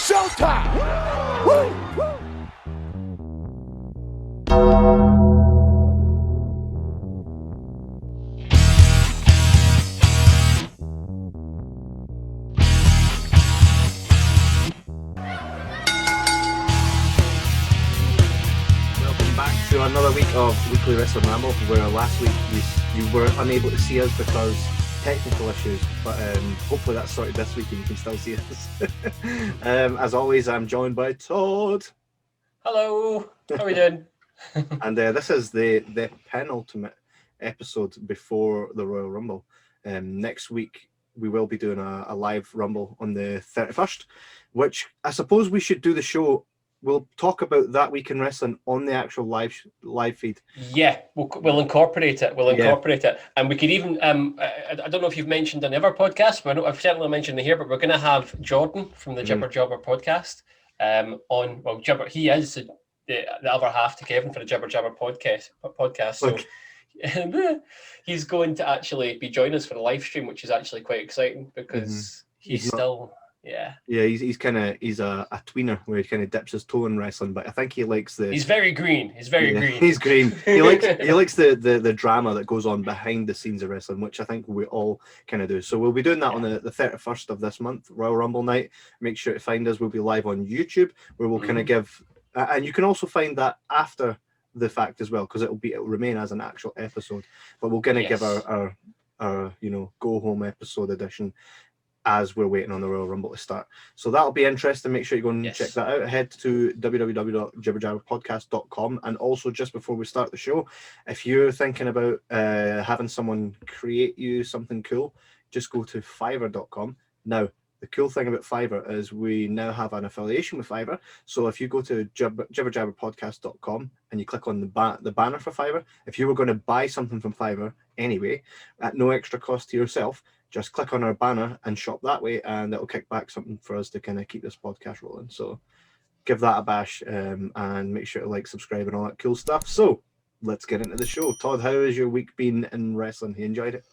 showtime! Woo! To another week of Weekly Wrestling Ramble, where last week you were unable to see us because technical issues, but hopefully that's sorted this week and you can still see us. As always, I'm joined by Todd. Hello, how are we doing? And this is the penultimate episode before the Royal Rumble. Next week we will be doing a live Rumble on the 31st, which I suppose we should do the show. We'll talk about that week in wrestling on the actual live feed. Yeah, we'll incorporate it. And we could even, I don't know if you've mentioned on the other podcast, but I've certainly mentioned it here, but we're going to have Jordan from the Jibber podcast on, well, Jibber, he is the other half to Kevin for the Jibber podcast. So he's going to actually be joining us for the live stream, which is actually quite exciting because he's still... Yeah, he's a tweener where he kind of dips his toe in wrestling, but I think he likes the. He's very green. He's green. He's green. He likes the drama that goes on behind the scenes of wrestling, which I think we all kind of do. So we'll be doing that on the 31st of this month, Royal Rumble night. Make sure to find us. We'll be live on YouTube, where we'll kind of give, and you can also find that after the fact as well, because it'll remain as an actual episode. But we're gonna give our go home episode edition as we're waiting on the Royal Rumble to start. So that'll be interesting. Make sure you go and check that out. Head to www.jibberjabberpodcast.com. And also, just before we start the show, if you're thinking about having someone create you something cool, just go to fiverr.com. Now, the cool thing about Fiverr is we now have an affiliation with Fiverr. So if you go to jibberjabberpodcast.com and you click on the banner for Fiverr, if you were going to buy something from Fiverr anyway, at no extra cost to yourself, just click on our banner and shop that way, and it'll kick back something for us to kind of keep this podcast rolling. So give that a bash and make sure to like, subscribe, and all that cool stuff. So let's get into the show. Todd, how has your week been in wrestling? You enjoyed it?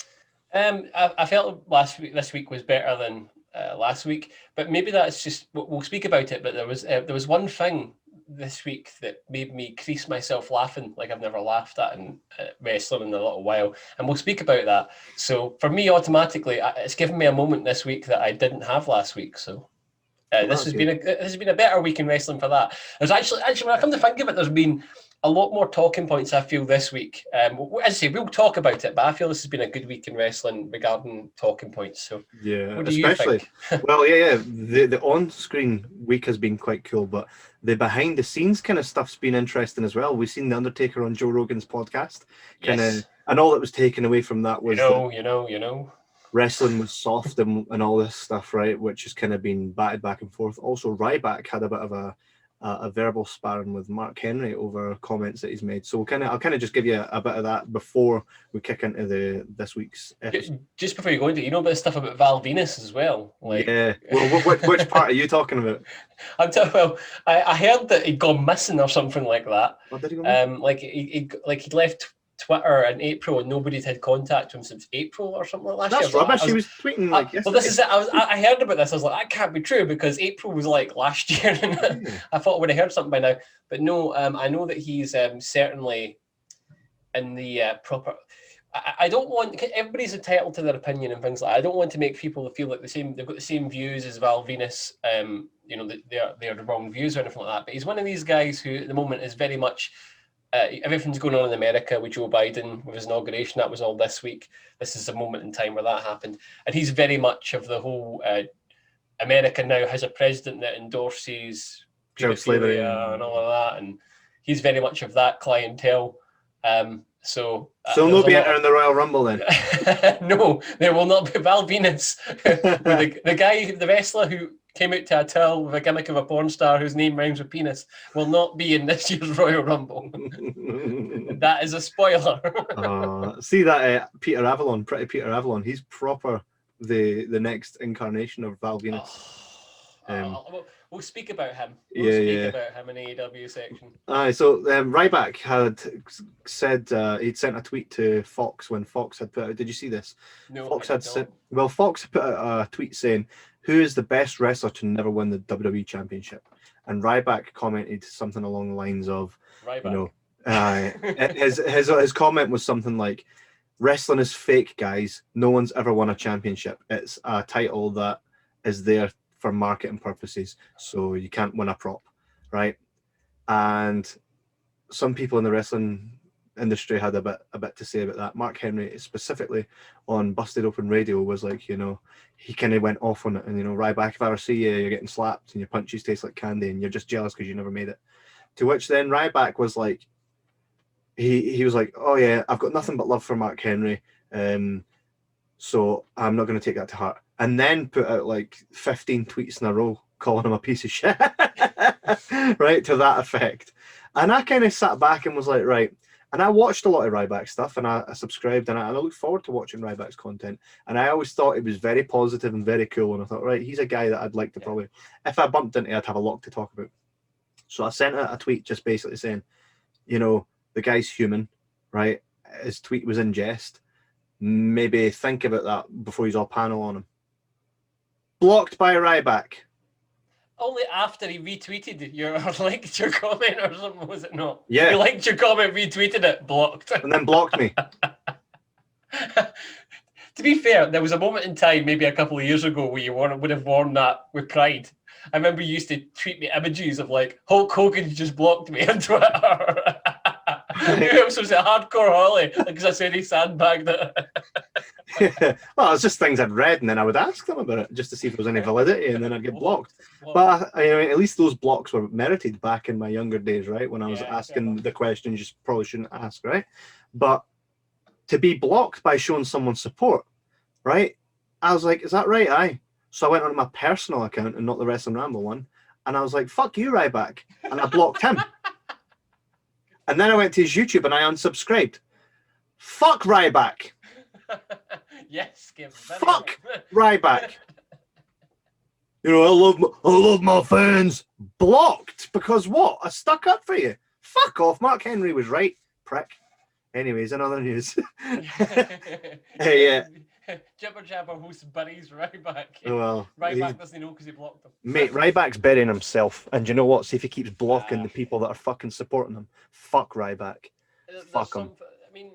I felt this week was better than last week, but maybe that's just, we'll speak about it. But there was one thing this week that made me crease myself laughing like I've never laughed at in wrestling in a little while, and we'll speak about that. So for me, automatically, it's given me a moment this week that I didn't have last week. So this has been a better week in wrestling for that. There's actually when I come to think of it, there's been a lot more talking points, I feel, this week. As I say, we'll talk about it, but I feel this has been a good week in wrestling regarding talking points. So yeah, what do you think? Well, the on-screen week has been quite cool, but the behind-the-scenes kind of stuff's been interesting as well. We've seen The Undertaker on Joe Rogan's podcast, and all that was taken away from that was wrestling was soft and all this stuff, right? Which has kind of been batted back and forth. Also, Ryback had a bit of a verbal sparring with Mark Henry over comments that he's made. So I'll kind of just give you a bit of that before we kick into this week's episode. Just before you go into it, you know about stuff about Val Venus as well? Yeah. Well, which part are you talking about? I heard that he'd gone missing or something like that. What did he go missing? He'd left Twitter in April and nobody had contacted him since April or something like that. That's rubbish. He was tweeting yesterday. Well, this is it. I heard about this. I was like, that can't be true because April was like last year. And I thought I would have heard something by now. But no, I know that he's certainly in the proper... I don't want... Everybody's entitled to their opinion and things like that. I don't want to make people feel like they've got the same views as Val Venus. They're the wrong views or anything like that. But he's one of these guys who at the moment is very much... everything's going on in America with Joe Biden, with his inauguration. That was all this week. This is a moment in time where that happened. And he's very much of the whole America now has a president that endorses slavery and all of that. And he's very much of that clientele. So no be entering the Royal Rumble then? No, there will not be. Val Venus, the guy, the wrestler who came out to a towel with a gimmick of a porn star whose name rhymes with penis, will not be in this year's Royal Rumble. That is a spoiler. See that Peter Avalon, Pretty Peter Avalon, he's proper the next incarnation of Val Venus. We'll speak about him. We'll speak about him in the AEW section. So Ryback had said he'd sent a tweet to Fox when Fox had put out. Did you see this? No. Fox had put out a tweet saying, who is the best wrestler to never win the WWE Championship? And Ryback commented something along the lines of, Ryback. you know, his comment was something like, wrestling is fake, guys. No one's ever won a championship. It's a title that is there for marketing purposes, so you can't win a prop, right? And some people in the wrestling industry had a bit to say about that. Mark Henry specifically on Busted Open Radio was like, you know, he kind of went off on it, and, you know, Ryback, if I ever see you, you're getting slapped and your punches taste like candy and you're just jealous because you never made it. To which then Ryback was like, he was like, oh yeah, I've got nothing but love for Mark Henry, so I'm not going to take that to heart. And then put out like 15 tweets in a row calling him a piece of shit, right, to that effect. And I kind of sat back and was like, right. And I watched a lot of Ryback stuff, and I subscribed, and I look forward to watching Ryback's content. And I always thought it was very positive and very cool. And I thought, right, he's a guy that I'd like to probably, if I bumped into, I'd have a lot to talk about. So I sent out a tweet just basically saying, you know, the guy's human, right? His tweet was in jest. Maybe think about that before he's all panel on him. Blocked by Ryback. Only after he retweeted your or liked your comment or something, was it not? Yeah. He liked your comment, retweeted it, blocked. And then blocked me. To be fair, there was a moment in time, maybe a couple of years ago, where you would have worn that with pride. I remember you used to tweet me images of like, Hulk Hogan just blocked me on Twitter. It was a hardcore Holly, because I said he sandbagged it. Well, it's just things I'd read, and then I would ask them about it just to see if there was any validity, and then I'd get blocked. But I mean, at least those blocks were merited back in my younger days, right? When I was asking the questions you probably shouldn't ask, right? But to be blocked by showing someone support, right? I was like, is that right? Aye. So I went on my personal account and not the Wrestling Ramble one, and I was like, fuck you, Ryback. And I blocked him. And then I went to his YouTube and I unsubscribed. Fuck Ryback. Yes, Kev. Fuck Ryback. You know, I love my fans. Blocked because what? I stuck up for you. Fuck off. Mark Henry was right, prick. Anyways, in other news. Hey, Jibber Jabber hosts buries Ryback. Well, Ryback doesn't know because he blocked him. Mate, Ryback's burying himself. And you know what? See if he keeps blocking the people that are fucking supporting him. Fuck Ryback. Fuck him. I mean,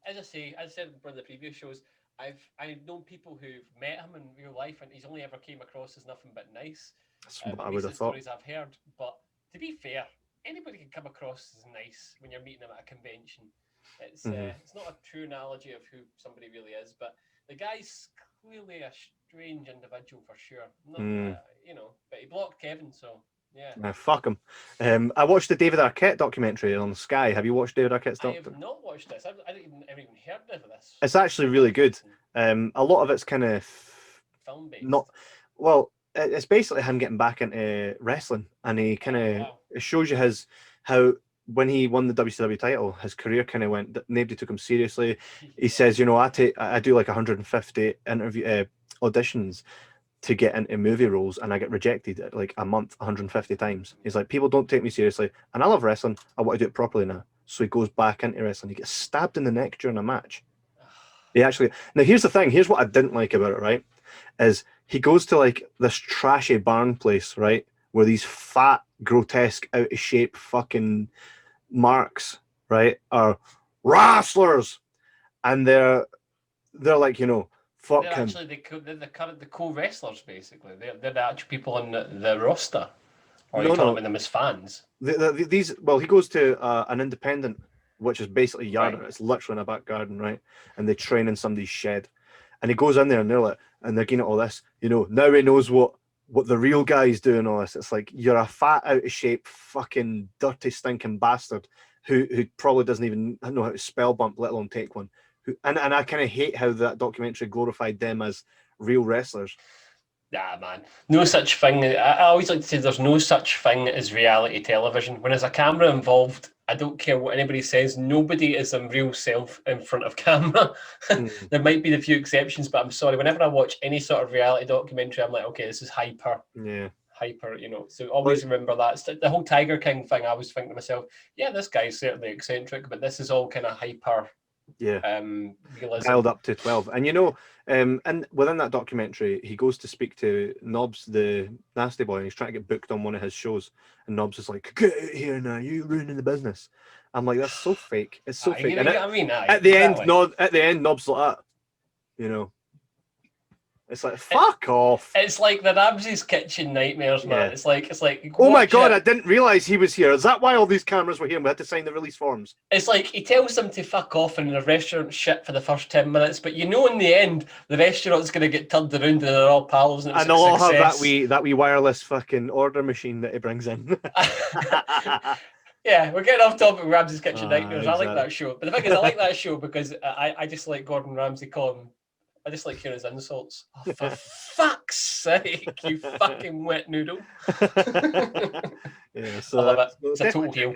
as I say, as I said in one of the previous shows, I've known people who've met him in real life, and he's only ever came across as nothing but nice. That's what I would have thought. Stories I've heard, but to be fair, anybody can come across as nice when you're meeting them at a convention. It's not a true analogy of who somebody really is, but the guy's clearly a strange individual for sure. Not, you know, but he blocked Kevin, so yeah. Fuck him. I watched the David Arquette documentary on Sky. Have you watched David Arquette's documentary? I have not watched this. I haven't even heard of this. It's actually really good. A lot of it's kind of film based. Not well. It's basically him getting back into wrestling, and he kind of it shows you how when he won the WCW title, his career kind of went. Nobody took him seriously. He says, you know, I do like 150 interview auditions to get into movie roles, and I get rejected like a month 150 times. He's like, people don't take me seriously, and I love wrestling. I want to do it properly now. So he goes back into wrestling. He gets stabbed in the neck during a match. He actually now here's the thing. Here's what I didn't like about it. Right, is he goes to like this trashy barn place, right, where these fat, grotesque, out of shape fucking marks, right, are wrestlers, and they're like, you know, fuck they're him. Actually, the co-wrestlers basically. They're the actual people on the roster. Or are you talking about them as fans? These he goes to an independent, which is basically yard. Right. It's literally in a back garden, right? And they train in somebody's shed. And he goes in there and they're like, and they're getting all this, you know, now he knows what the real guy's doing all this. It's like, you're a fat, out of shape, fucking dirty, stinking bastard who probably doesn't even know how to spell bump, let alone take one. And I kind of hate how that documentary glorified them as real wrestlers. Nah, man. No such thing. I always like to say there's no such thing as reality television. When there's a camera involved, I don't care what anybody says. Nobody is a real self in front of camera. There might be a few exceptions, but I'm sorry. Whenever I watch any sort of reality documentary, I'm like, okay, this is hyper. Yeah. Hyper, you know. So always remember that. It's the whole Tiger King thing, I was thinking to myself, yeah, this guy's certainly eccentric, but this is all kind of hyper Yeah. Realism. Dialed up to 12. And and within that documentary, he goes to speak to Nobbs, the nasty boy, and he's trying to get booked on one of his shows. And Nobbs is like, get out here now, you're ruining the business. I'm like, that's so fake. It's so fake. And at the end, Nobbs like that, It's like, fuck off. It's like the Ramsay's kitchen nightmares, man. Yeah. It's like oh my god, I didn't realise he was here. Is that why all these cameras were here and we had to sign the release forms? It's like he tells them to fuck off and the restaurant shit for the first 10 minutes, but in the end, the restaurant's going to get turned around and they're all pals and they'll all have that wee wireless fucking order machine that he brings in. Yeah, we're getting off topic with Ramsay's Kitchen Nightmares. Exactly. I like that show. But the thing is, I like that show because I just like Gordon Ramsay calling. I just like hearing his insults. Oh, for fuck's sake, you fucking wet noodle. Yeah, so I love it. It's a total deal.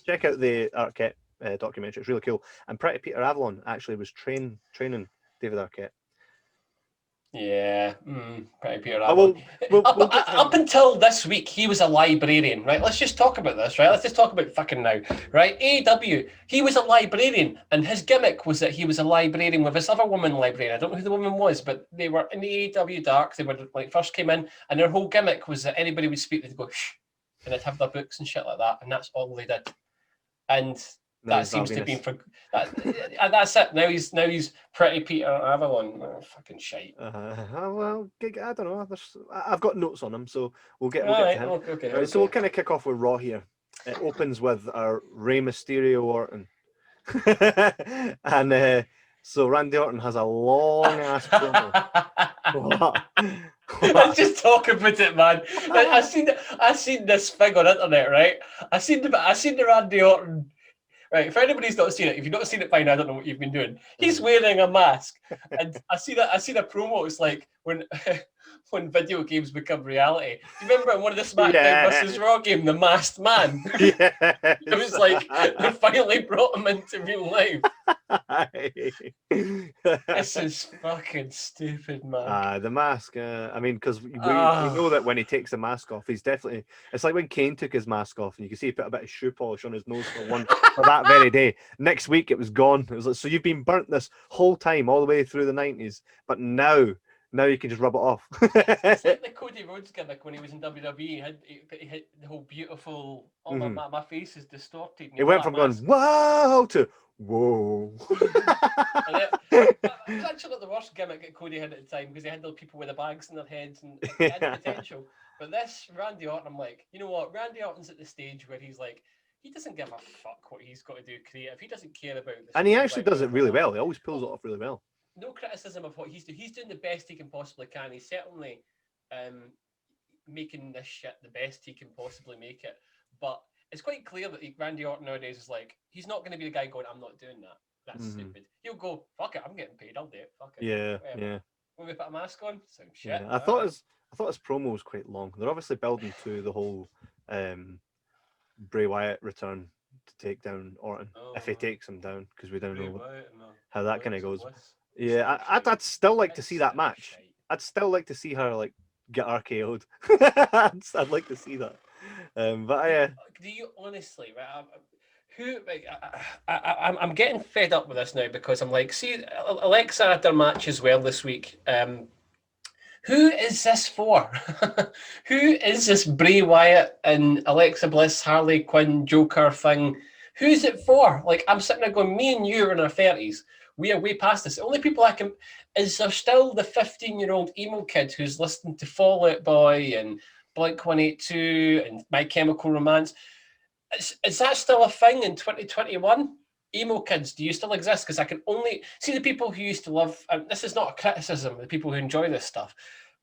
Check out the Arquette documentary. It's really cool. And Pretty Peter Avalon actually was training David Arquette. Yeah, Pretty Peter Avalon. Up until this week, he was a librarian, right? Let's just talk about this, right? Let's just talk about fucking now, right? AEW, he was a librarian, and his gimmick was that he was a librarian with this other woman librarian. I don't know who the woman was, but they were in the AEW Dark. They were like first came in, and their whole gimmick was that anybody would speak, they'd go shh, and they'd have their books and shit like that, and that's all they did. And that seems to have been for that. That's it. Now he's Pretty Peter Avalon. Oh, fucking shite. Well, I don't know. I've got notes on him, so we'll get to him. Okay. So we'll kind of kick off with Raw here. It opens with our Rey Mysterio Orton, and so Randy Orton has a long ass promo. Let's just talk about it, man. I seen this thing on internet, right? I seen the Randy Orton. Right, if anybody's not seen it, if you've not seen it by now, I don't know what you've been doing. He's wearing a mask, and I seen a promo. It's like when video games become reality. Do you remember in one of the Smackdown versus Raw game, the Masked Man? Yeah, it was like they finally brought him into real life. This is fucking stupid, man. The mask. I mean, because we know that when he takes the mask off, he's definitely. It's like when Kane took his mask off, and you can see he put a bit of shoe polish on his nose for that very day. Next week, it was gone. It was like, so you've been burnt this whole time, all the way through the 90s, but now you can just rub it off. It's like the Cody Rhodes gimmick when he was in WWE. He had the whole beautiful. Oh, my face is distorted. It went from going wow to whoa. It was actually the worst gimmick that Cody had at the time because he had those people with the bags in their heads and he had the potential. But this Randy Orton, I'm like, you know what? Randy Orton's at the stage where he's like, he doesn't give a fuck what he's got to do creative. He doesn't care about this. And he actually does it really well. He always pulls it off really well. No criticism of what he's doing. He's doing the best he can possibly can. He's certainly making this shit the best he can possibly make it. But it's quite clear that Randy Orton nowadays is like, he's not going to be the guy going, I'm not doing that. That's stupid. He'll go, fuck it, I'm getting paid, I'll do it. Fuck it. Yeah. When we put a mask on, same shit. Yeah. I thought his promo was quite long. They're obviously building to the whole Bray Wyatt return to take down Orton if he takes him down, because we don't know how that kind of goes. Yeah, I'd still like to see that match. I'd still like to see her like get RKO'd. I'd like to see that. But do you honestly? I'm getting fed up with this now because I'm like, see, Alexa had their match as well this week. Who is this for? Who is this Bray Wyatt and Alexa Bliss, Harley Quinn, Joker thing? Who's it for? Like, I'm sitting there going, me and you are in our 30s. We are way past this. The only people I can... Is there still the 15-year-old emo kid who's listening to Fall Out Boy and Blink-182 and My Chemical Romance? Is that still a thing in 2021? Emo kids, do you still exist? Because I can only see the people who used to love. This is not a criticism. The people who enjoy this stuff,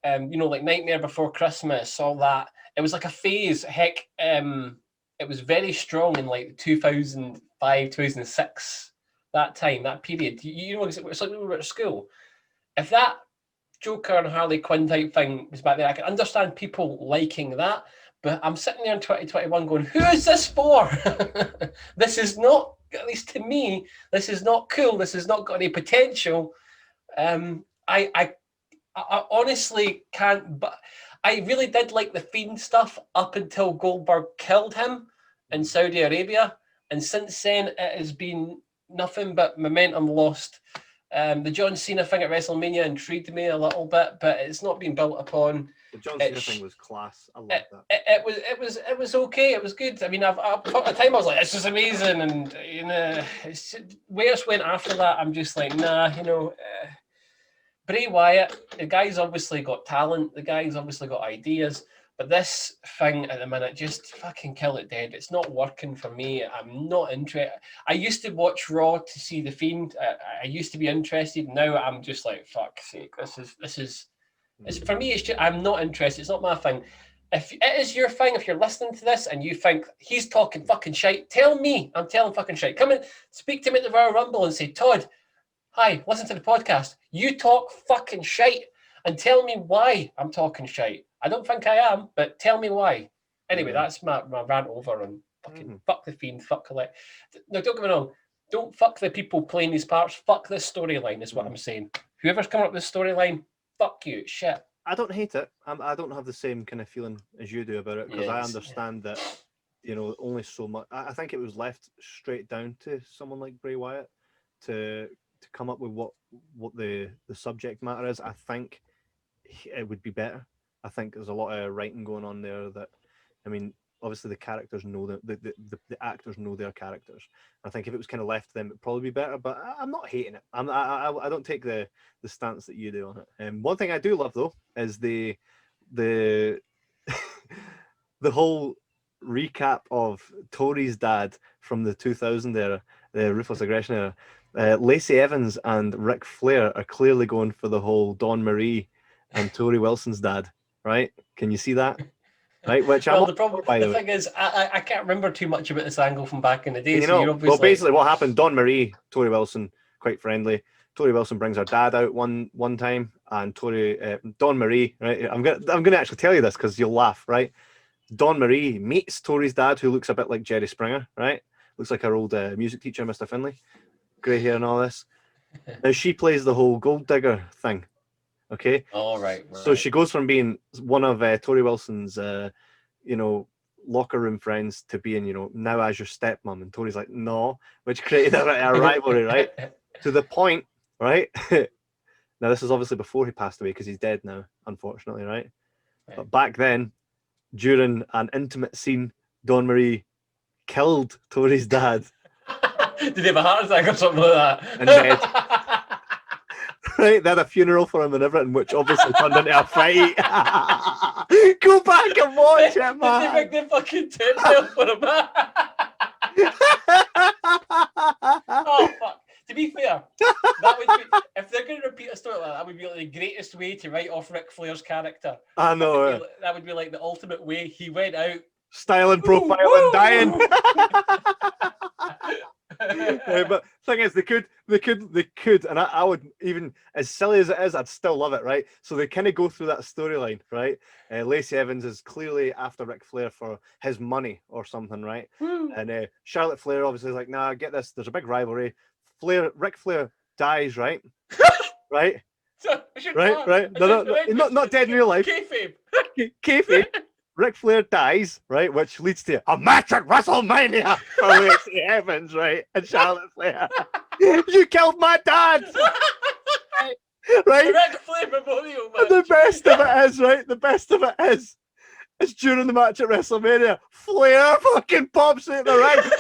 like Nightmare Before Christmas, all that. It was like a phase. Heck, it was very strong in like 2005, 2006. That time, that period. It's like when we were at school. If that Joker and Harley Quinn type thing was back there, I can understand people liking that. But I'm sitting there in 2021 going, who is this for? This is not, at least to me, this is not cool. This has not got any potential. I honestly can't, but I really did like the Fiend stuff up until Goldberg killed him in Saudi Arabia. And since then, it has been nothing but momentum lost. The John Cena thing at WrestleMania intrigued me a little bit, but it's not been built upon. The John Cena thing was class. I love that. It was okay. It was good. I mean, at the time I was like, this is amazing, and it's where it went after that. I'm just like, nah, Bray Wyatt, the guy's obviously got talent. The guy's obviously got ideas. But this thing at the minute, just fucking kill it dead. It's not working for me. I'm not interested. I used to watch Raw to see the Fiend. I used to be interested. Now I'm just like, fuck's sake. This is for me. It's just, I'm not interested. It's not my thing. If it is your thing, if you're listening to this and you think he's talking fucking shite, tell me I'm telling fucking shite. Come and speak to me at the Royal Rumble and say, Todd, hi, listen to the podcast. You talk fucking shite and tell me why I'm talking shite. I don't think I am, but tell me why. Anyway, that's my rant over on fucking fuck the Fiend, fuck Colette. No, don't get me wrong. Don't fuck the people playing these parts. Fuck this storyline is what I'm saying. Whoever's coming up with this storyline, fuck you. Shit. I don't hate it. I don't have the same kind of feeling as you do about it because I understand that, only so much. I think it was left straight down to someone like Bray Wyatt to come up with what the subject matter is. I think it would be better. I think there's a lot of writing going on there that, I mean, obviously the characters know the actors know their characters. I think if it was kind of left to them, it'd probably be better, but I'm not hating it. I don't take the stance that you do on it. One thing I do love though is the the whole recap of Tori's dad from the 2000 era, the Ruthless Aggression era. Lacey Evans and Ric Flair are clearly going for the whole Dawn Marie and Tori Wilson's dad, right? Can you see that? Right, which well, the thing is, I can't remember too much about this angle from back in the day. Well, basically, what happened? Dawn Marie, Tori Wilson, quite friendly. Tori Wilson brings her dad out one time, and Dawn Marie, right? I'm gonna actually tell you this because you'll laugh, right? Dawn Marie meets Tori's dad, who looks a bit like Jerry Springer, right? Looks like her old music teacher, Mr. Finley, grey hair and all this. Now she plays the whole gold digger thing. Okay. All right. So she goes from being one of Tori Wilson's, locker room friends to being, now as your stepmom. And Tori's like, no, which created a rivalry, right? To the point, right? Now, this is obviously before he passed away because he's dead now, unfortunately, right? But back then, during an intimate scene, Dawn Marie killed Tori's dad. Did he have a heart attack or something like that? And dead. Right, they had a funeral for him and everything, which obviously turned into a fight. Go back and watch it, man. Did they make the fucking tent down for him? Oh fuck! To be fair, that would be, if they're going to repeat a story like that would be like the greatest way to write off Ric Flair's character. I know. That would be like the ultimate way. He went out, styling, profiling, dying. But thing is, they could, and I would, even as silly as it is, I'd still love it, right? So they kind of go through that storyline, right? Lacey Evans is clearly after Ric Flair for his money or something, right? And Charlotte Flair obviously is like, nah, get this. There's a big rivalry. Ric Flair dies, right? Right? Right? No, not dead in real life. Kayfabe. Ric Flair dies, right, which leads to a match at WrestleMania for Lacey Evans, right, and Charlotte Flair. You killed my dad, right? Ric Flair memorial match. And the best of it is, right? The best of it is, it's during the match at WrestleMania. Flair fucking pops at the right.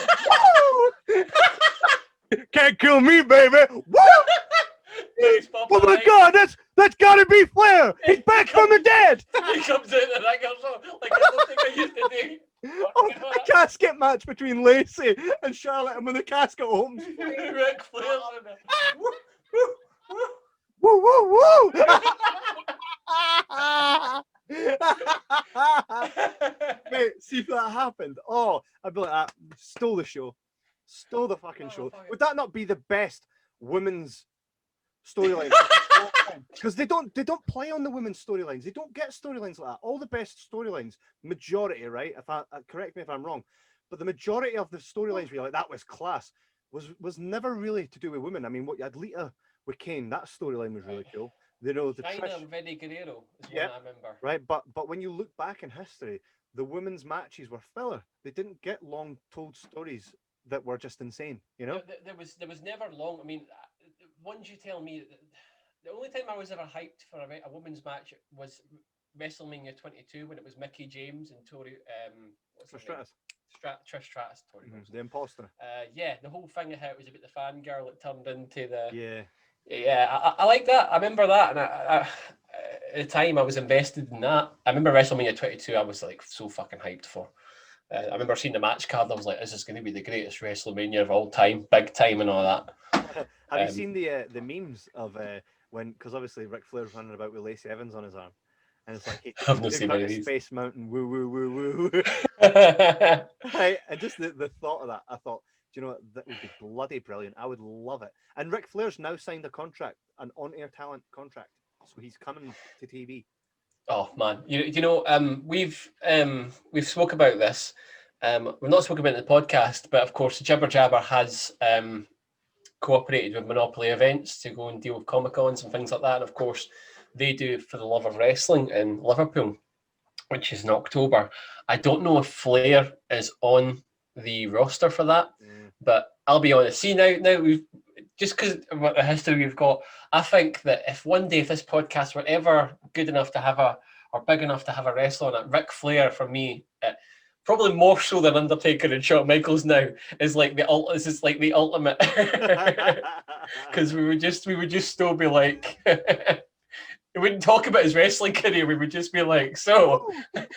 Can't kill me, baby. Woo! Oh my God, that's gotta be Flair. He's back from the dead. He comes out the ring or something, like I don't think I used to do. Oh, a casket match between Lacey and Charlotte, and when the casket opens, Ric Flair's in it. Woo, woo, woo! Mate, see if that happened. Oh, I'd be like, that stole the show. Stole the fucking show. Would that not be the best women's storyline? Because they don't play on the women's storylines. They don't get storylines like that. All the best storylines, majority, right? If I correct me if I'm wrong, but the majority of the storylines where you're like, that was class, was never really to do with women. I mean, what you had Lita with Kane, that storyline was really cool. You know, the China Trish, and Vinny Guerrero is one I remember. Right, but when you look back in history, the women's matches were filler. They didn't get long told stories that were just insane. You know, there was never long. I mean, once you tell me the only time I was ever hyped for a women's match was WrestleMania 22 when it was Mickey James and Tori. What's her name? Trish Stratus, Tori. The imposter. Yeah, the whole thing of how it was about the fangirl that turned into the. Yeah, I like that. I remember that, and I at the time I was invested in that. I remember WrestleMania 22. I was like so fucking hyped for. I remember seeing the match card. I was like, "This is going to be the greatest WrestleMania of all time, big time, and all that." Have you seen the memes of when? Because obviously Ric Flair's running about with Lacey Evans on his arm, and it's like I've not seen any of these. Space Mountain, woo woo woo woo. Right, and just the thought of that, I thought, do you know what? That would be bloody brilliant. I would love it. And Ric Flair's now signed a contract, an on-air talent contract, so he's coming to TV. Oh man, you know, we've spoke about this. We've not spoken about it in the podcast, but of course, Jibber Jabber has cooperated with Monopoly Events to go and deal with Comic Cons and things like that. And of course, they do For the Love of Wrestling in Liverpool, which is in October. I don't know if Flair is on the roster for that, but I'll be honest. See, now we've just because of the history we've got, I think that if one day if this podcast were ever good enough to have or big enough to have a wrestler on it, Ric Flair for me, probably more so than Undertaker and Shawn Michaels now, is like this is like the ultimate, because we would just still be like. We wouldn't talk about his wrestling career. We would just be like, so,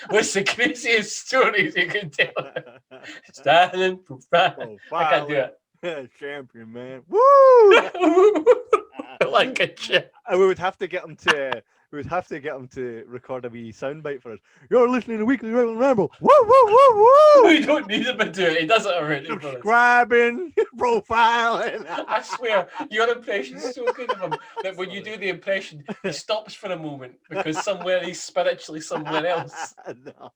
what's the craziest stories you can tell? Standing profile. I can't do it. Champion, man. Woo! Like a chip. And we would have to get him to. We would have to get him to record a wee soundbite for us. You're listening to Weekly Ramble. Woo, woo, woo, woo! We don't need him to do it. He does it already. Subscribing, profiling. I swear, your impression's so good of him that when you do the impression, he stops for a moment because somewhere he's spiritually somewhere else. No.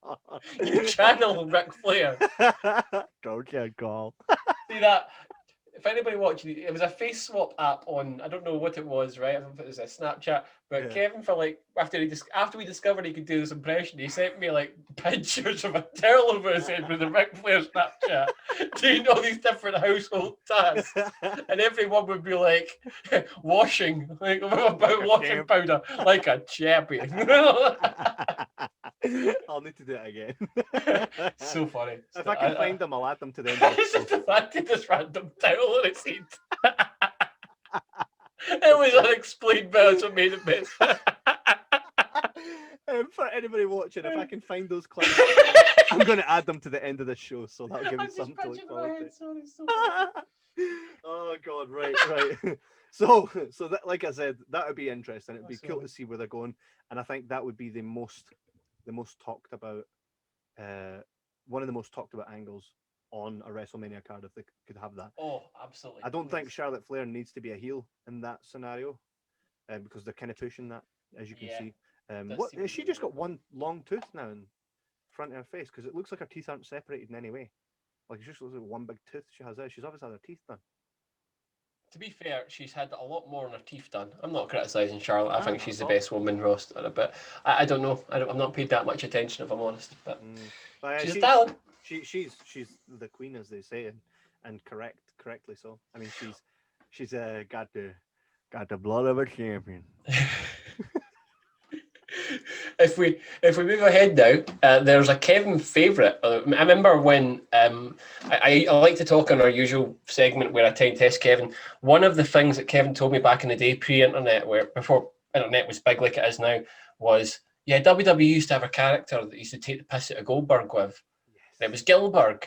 You channel Ric Flair. Don't you call. See that? If anybody watching, it was a face swap app on, I don't know what it was, right? I don't know if it was a Snapchat, but Kevin, for like, after we discovered he could do this impression, he sent me like pictures of a towel over his head with the Ric Flair Snapchat, doing all these different household tasks. And everyone would be like, washing, like about washing powder, like a champion. I'll need to do it again. So funny. If I can find them, I'll add them to the end of the show. I did this random towel on his head. It was unexplained, but that's what made it best. For anybody watching, if I can find those clips, I'm going to add them to the end of the show, so that'll give me something to look forward to. Oh God, right. So that, like I said, that would be interesting. It'd be cool to see where they're going, and I think that would be the most talked about, one of the most talked about angles on a WrestleMania card if they could have that. Oh, absolutely. I don't think Charlotte Flair needs to be a heel in that scenario, because they're kind of pushing that, as you can see. What has she just got one long tooth now in front of her face? Because it looks like her teeth aren't separated in any way. Like it just looks like one big tooth she has there. She's obviously had her teeth done. To be fair, she's had a lot more on her teeth done. I'm not criticising Charlotte. I think she's the best woman roster, but I don't know. I've not paid that much attention, if I'm honest. But she's a talent. She's the queen, as they say, and correctly so. I mean, she's got the blood of a champion. If we move ahead now, there's a Kevin favourite. I remember when I like to talk on our usual segment where I try and test Kevin. One of the things that Kevin told me back in the day, pre-internet, where before internet was big like it is now, was WWE used to have a character that used to take the piss out of Goldberg with. Yes. It was Gilberg,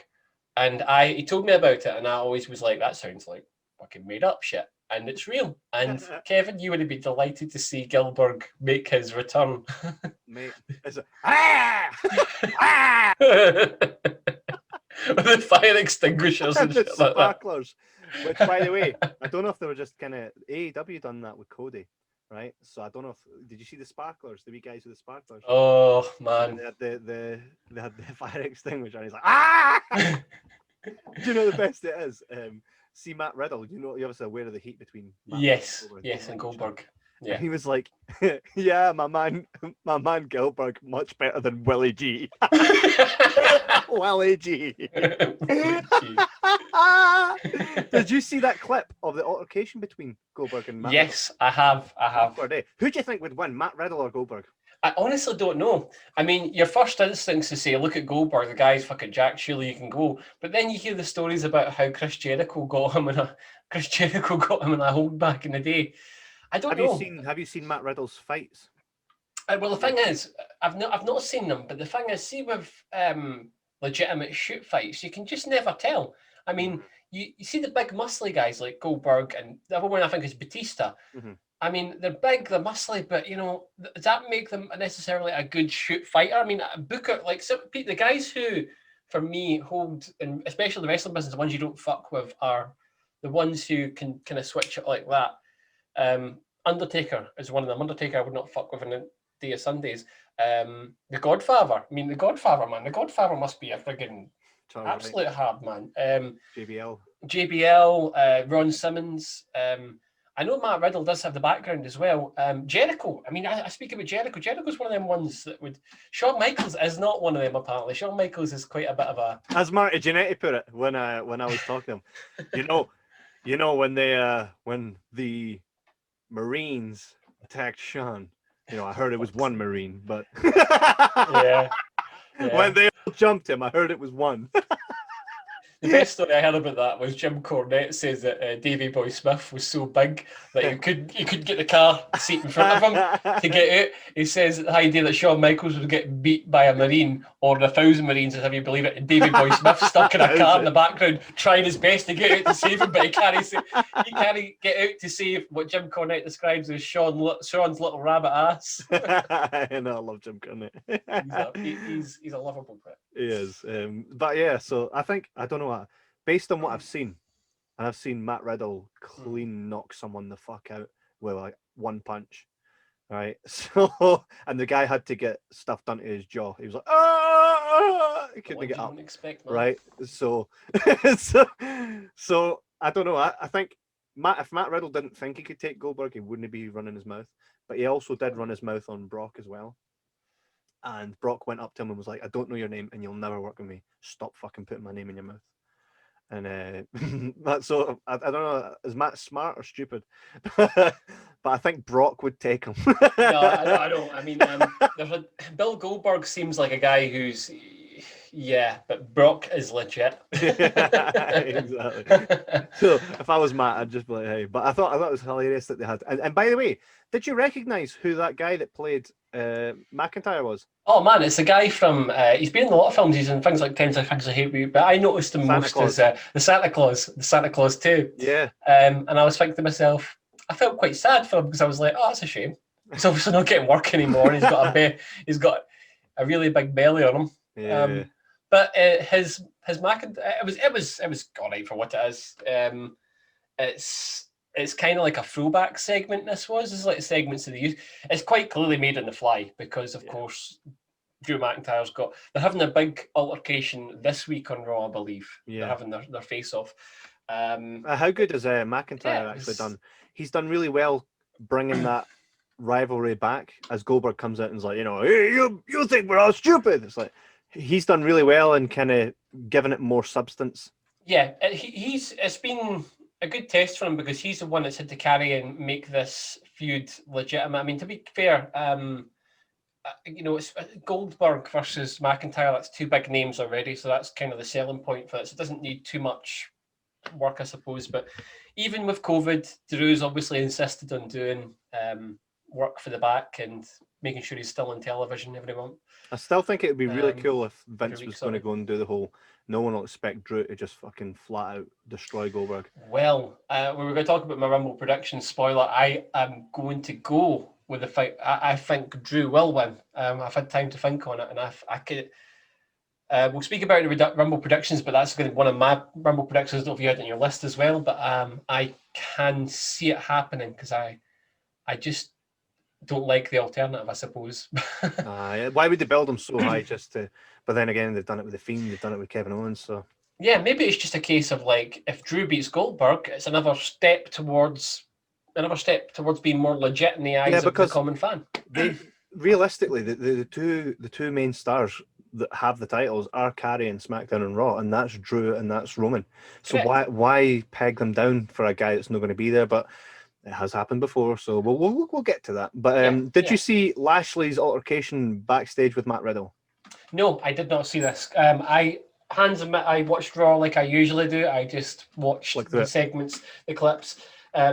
and he told me about it, and I always was like, that sounds like fucking made up shit. And it's real. And Kevin, you would have been delighted to see Gilberg make his return. Mate, it's a ah! With the fire extinguishers and the shit like sparklers. That. Which, by the way, I don't know if they were just kind of AEW done that with Cody, right? So I don't know if did you see the sparklers, the wee guys with the sparklers? Oh man, and they had the fire extinguisher, and he's like ah! Do you know the best it is? See Matt Riddle, you know, you're obviously aware of the heat between Matt yes, and yes, and Goldberg. Yeah. And he was like, "Yeah, my man Gilbert, much better than Willie G." Willie G. Did you see that clip of the altercation between Goldberg and Matt Riddle? Yes, I have. Awkward, eh? Who do you think would win, Matt Riddle or Goldberg? I honestly don't know. I mean, your first instinct's to say, look at Goldberg, the guy's fucking jacked, surely you can go. But then you hear the stories about how Chris Jericho got him in a hold back in the day. I don't know. Have you seen Matt Riddle's fights? Well, the thing is, I've not seen them, but the thing is, see with legitimate shoot fights, you can just never tell. I mean, you see the big muscly guys like Goldberg, and the other one I think is Batista. Mm-hmm. I mean, they're big, they're muscly, but does that make them necessarily a good shoot fighter? I mean, Booker, like the guys who, for me, hold, and especially the wrestling business, the ones you don't fuck with are the ones who can kind of switch it like that. Undertaker is one of them. Undertaker I would not fuck with in the day of Sundays. The Godfather. I mean, the Godfather, man. The Godfather must be a friggin' absolute hard man. JBL, Ron Simmons. I know Matt Riddle does have the background as well. Jericho. I mean, I speak about Jericho. Jericho's one of them ones that would. Shawn Michaels is not one of them apparently. Shawn Michaels is quite a bit of a. As Marty Jannetty put it when I was talking to him, when the Marines attacked Shawn. I heard it was one Marine, but yeah. When they all jumped him, I heard it was one. The best story I heard about that was Jim Cornette says that Davey Boy Smith was so big that you could get the car seat in front of him to get out. He says the idea that Shawn Michaels would get beat by a Marine or 1,000 Marines, if you believe it, and Davey Boy Smith stuck in a car in the background trying his best to get out to save him, but he can't get out to save what Jim Cornette describes as Shawn's little rabbit ass. I love Jim Cornette. He's a lovable prick. He is. But yeah, so I don't know what, based on what I've seen, and I've seen Matt Riddle clean knock someone the fuck out with like one punch, right? So, and the guy had to get stuff done to his jaw. He was like, he couldn't get up, right? So, so I don't know. I think if Matt Riddle didn't think he could take Goldberg, he wouldn't be running his mouth. But he also did run his mouth on Brock as well. And Brock went up to him and was like, "I don't know your name, and you'll never work with me. Stop fucking putting my name in your mouth." And that's so. I don't know. Is Matt smart or stupid? But I think Brock would take him. No, I don't. I mean, Bill Goldberg seems like a guy who's. Yeah, but Brock is legit. Exactly. So if I was Matt, I'd just be like, "Hey," but I thought it was hilarious that they had. And by the way, did you recognize who that guy that played McIntyre was? Oh man, it's a guy from. He's been in a lot of films. He's in things like 10 Things I Hate You, but I noticed him most as the Santa Claus too. Yeah. And I was thinking to myself, I felt quite sad for him because I was like, oh, that's a shame. He's obviously not getting work anymore. And he's got a really big belly on him. Yeah. But his McIntyre, it was all right for what it is. It's kind of like a throwback segment. It's like segments of the use. It's quite clearly made on the fly because, of course, Drew McIntyre's they're having a big altercation this week on Raw, I believe. Yeah. They're having their face off. How good has McIntyre actually done? He's done really well bringing that rivalry back as Goldberg comes out and is like, hey, you think we're all stupid. It's like, he's done really well and kind of given it more substance. Yeah, it's been a good test for him because he's the one that's had to carry and make this feud legitimate. I mean, to be fair, it's Goldberg versus McIntyre. That's two big names already, so that's kind of the selling point for this. It doesn't need too much work, I suppose. But even with COVID, Drew's obviously insisted on doing work for the back and making sure he's still on television every month. I still think it would be really cool if Vince was going to go and do the whole, no one will expect Drew to just fucking flat out destroy Goldberg. Well, we were going to talk about my Rumble predictions. Spoiler, I am going to go with the fight. I think Drew will win. I've had time to think on it, and I could. We'll speak about the Rumble predictions, but that's going to be one of my Rumble predictions. I don't know if you had it on your list as well, but I can see it happening because I just don't like the alternative, I suppose. Why would they build them so high just to? But then again, they've done it with the Fiend, they've done it with Kevin Owens, so yeah, maybe it's just a case of like if Drew beats Goldberg, it's another step towards another step towards being more legit in the eyes of the common fan. They realistically, the two main stars that have the titles are Carrie and SmackDown and Raw, and that's Drew and that's Roman. So why peg them down for a guy that's not going to be there? But it has happened before, so we'll get to that. But did you see Lashley's altercation backstage with Matt Riddle? No, I did not see this. I watched Raw like I usually do. I just watched the segments, the clips,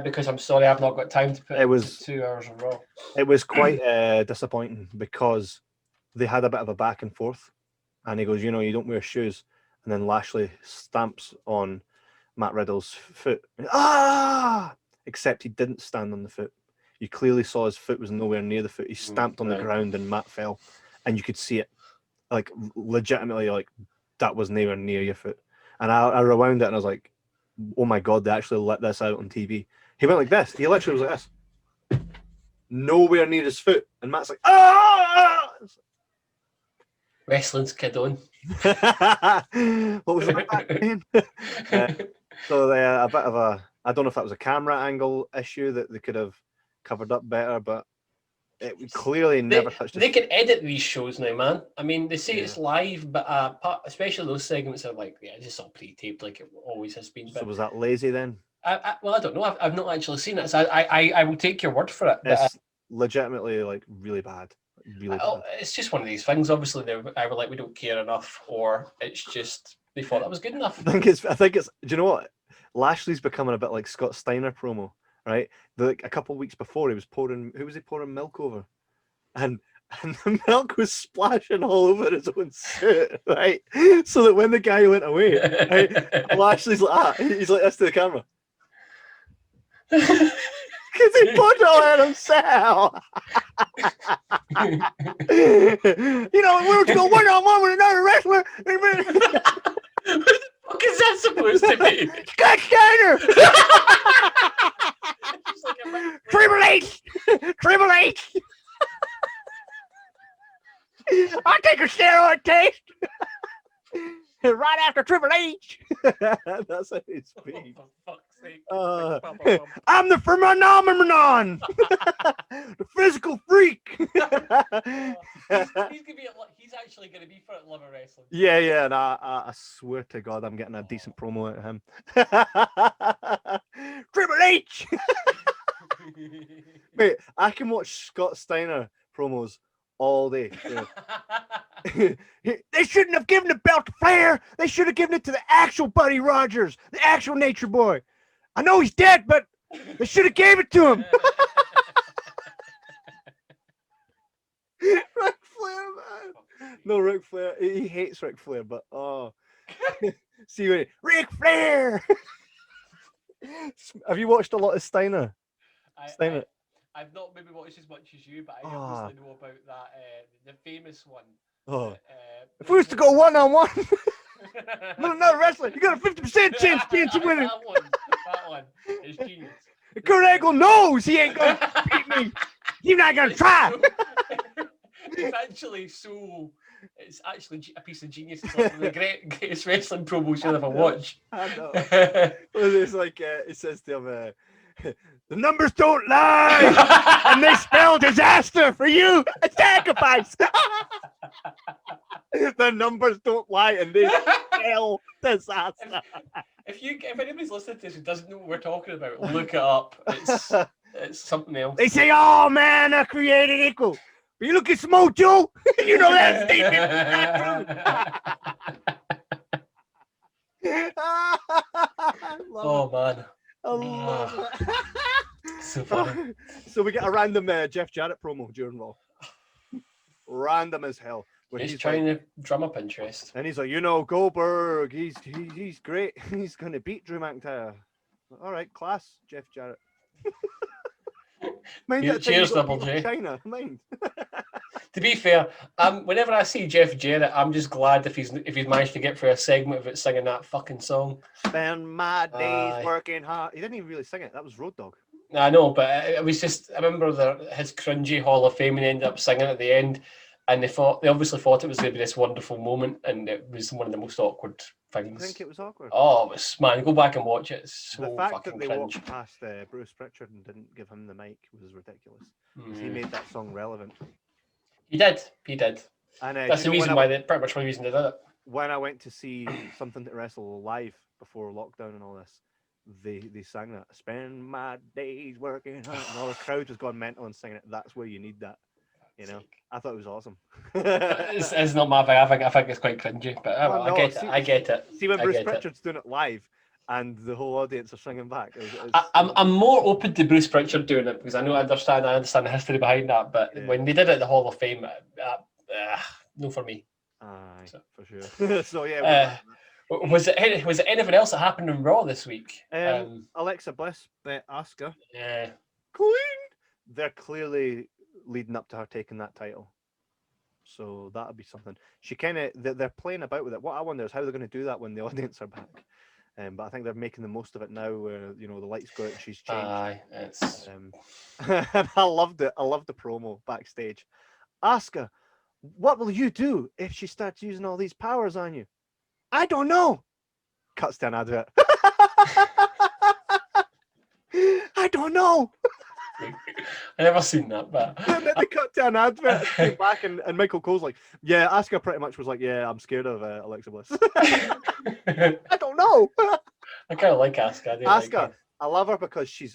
because I'm sorry I've not got time to put 2 hours of Raw. It was quite disappointing because they had a bit of a back and forth, and he goes, you don't wear shoes, and then Lashley stamps on Matt Riddle's foot. Except he didn't stand on the foot. You clearly saw his foot was nowhere near the foot. He stamped on the ground and Matt fell, and you could see it, like legitimately, like that was nowhere near your foot. And I rewound it and I was like, oh my God, they actually let this out on TV. He went like this. He literally was like this. Nowhere near his foot. And Matt's like, ah! Wrestling's kid on. What was my back pain? So a bit of a, I don't know if that was a camera angle issue that they could have covered up better, but it clearly never touched. They can edit these shows now, man. I mean, they say it's live, but especially those segments are like, it's just all pre-taped, like it always has been. So was that lazy then? Well, I don't know. I've not actually seen it, so I will take your word for it. It's legitimately like really bad. Really bad. It's just one of these things. Obviously, they were either like, we don't care enough, or it's just they thought that was good enough. I think it's. Do you know what? Lashley's becoming a bit like Scott Steiner promo, right? A couple of weeks before, he was pouring. Who was he pouring milk over? And the milk was splashing all over his own suit, right? So that when the guy went away, right, Lashley's like, he's like this to the camera. Because he put it all on himself. We were to go one-on-one with another wrestler. What the fuck is that supposed to be? Scott Steiner! Triple H! Triple H! I'll take a steroid taste! Right after Triple H! That's how he speaks. For fuck's sake. I'm the phenomenon! The physical freak! He's actually going to be for Love of Wrestling. Yeah, and I swear to God, I'm getting a decent promo out of him. Triple H! Mate, I can watch Scott Steiner promos all day. They shouldn't have given the belt to Flair. They should have given it to the actual Buddy Rogers, the actual Nature Boy. I know he's dead, but they should have gave it to him. Ric Flair, man. No, Ric Flair. He hates Ric Flair, but see what Ric Flair. Have you watched a lot of Steiner? I've not maybe watched as much as you, but I obviously know about that the famous one. If we was to go one-on-one with another wrestler, you got a 50% chance of winning. That one is genius. Kurt Angle knows he ain't gonna beat me. He's not gonna try. It's actually a piece of genius. It's one of the greatest wrestling promos you'll ever watch. I know. It's like it says to him, the numbers don't lie, and they spell disaster for you. A sacrifice. The numbers don't lie, and they spell disaster. If anybody's listening to this who doesn't know what we're talking about, look it up. It's something else. They say all men are created equal. But you look at Samoa Joe, you know that statement. Oh man. I love it. So funny. So we get a random Jeff Jarrett promo during Raw. Random as hell. He's trying to drum up interest. And he's like, Goldberg, he's great. He's going to beat Drew McIntyre. All right, class, Jeff Jarrett. Cheers, Double J. China, mind. To be fair, whenever I see Jeff Jarrett, I'm just glad if he's managed to get through a segment of it singing that fucking song. Spend my days working hard. He didn't even really sing it. That was Road Dogg. I know, but it was just, I remember his cringy Hall of Fame and he ended up singing at the end. and they obviously thought it was going to be this wonderful moment, and it was one of the most awkward things. I think it was awkward. Oh, it was, man, go back and watch it. It's so The fact fucking that they cringe. walked past Bruce Pritchard and didn't give him the mic was ridiculous. He made that song relevant. He did. And that's the reason why pretty much the reason they did it. When I went to see Something to Wrestle live before lockdown and all this, they sang that. Spend my days working hard, and all the crowd was going mental and singing it. That's where you need that. You know, I thought it was awesome. It's not my thing. I think it's quite cringy, but I get it. See, when Bruce Pritchard's doing it live and the whole audience are singing back, I'm more open to Bruce Pritchard doing it because I understand the history behind that. But when they did it at the Hall of Fame, no for me. Aye, so. For sure. So yeah. Was it anything else that happened in Raw this week? Alexa Bliss bet Asuka. Yeah. Queen. They're clearly leading up to her taking that title, so that'll be something. She they're playing about with it. What I wonder is how they're going to do that when the audience are back. But I think they're making the most of it now, where the lights go out and she's changed. It's... And I loved it. I loved the promo backstage. Asuka, what will you do if she starts using all these powers on you? I don't know. Cuts to an advert. I don't know. I never seen that, but they cut to an advert and came back, and Michael Cole's like, yeah, Asuka pretty much was like, yeah, I'm scared of Alexa Bliss. I don't know. I kind of like Asuka. Asuka, I love her because she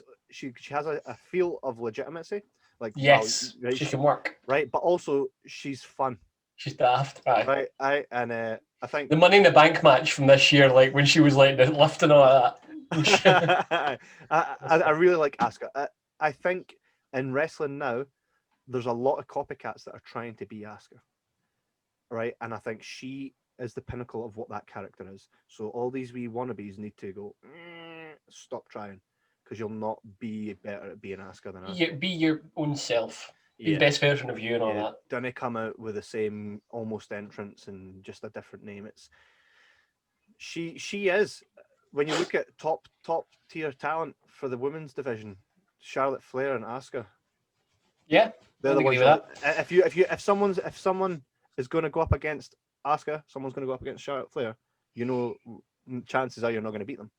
has a feel of legitimacy. Like, yes, right, she can work. Right, but also she's fun. She's daft. Right, I think the Money in the Bank match from this year, like when she was like lifting all of that. I really like Asuka. I think in wrestling now, there's a lot of copycats that are trying to be Asuka, right? And I think she is the pinnacle of what that character is. So all these wee wannabes need to go, stop trying, because you'll not be better at being Asuka than Asuka. Be your own self. Be the best version of you and all that. Don't come out with the same almost entrance and just a different name. It's she is, when you look at top tier talent for the women's division, Charlotte Flair and Asuka. Yeah, they're the ones that, if someone is going to go up against Asuka, someone's going to go up against Charlotte Flair. Chances are you're not going to beat them.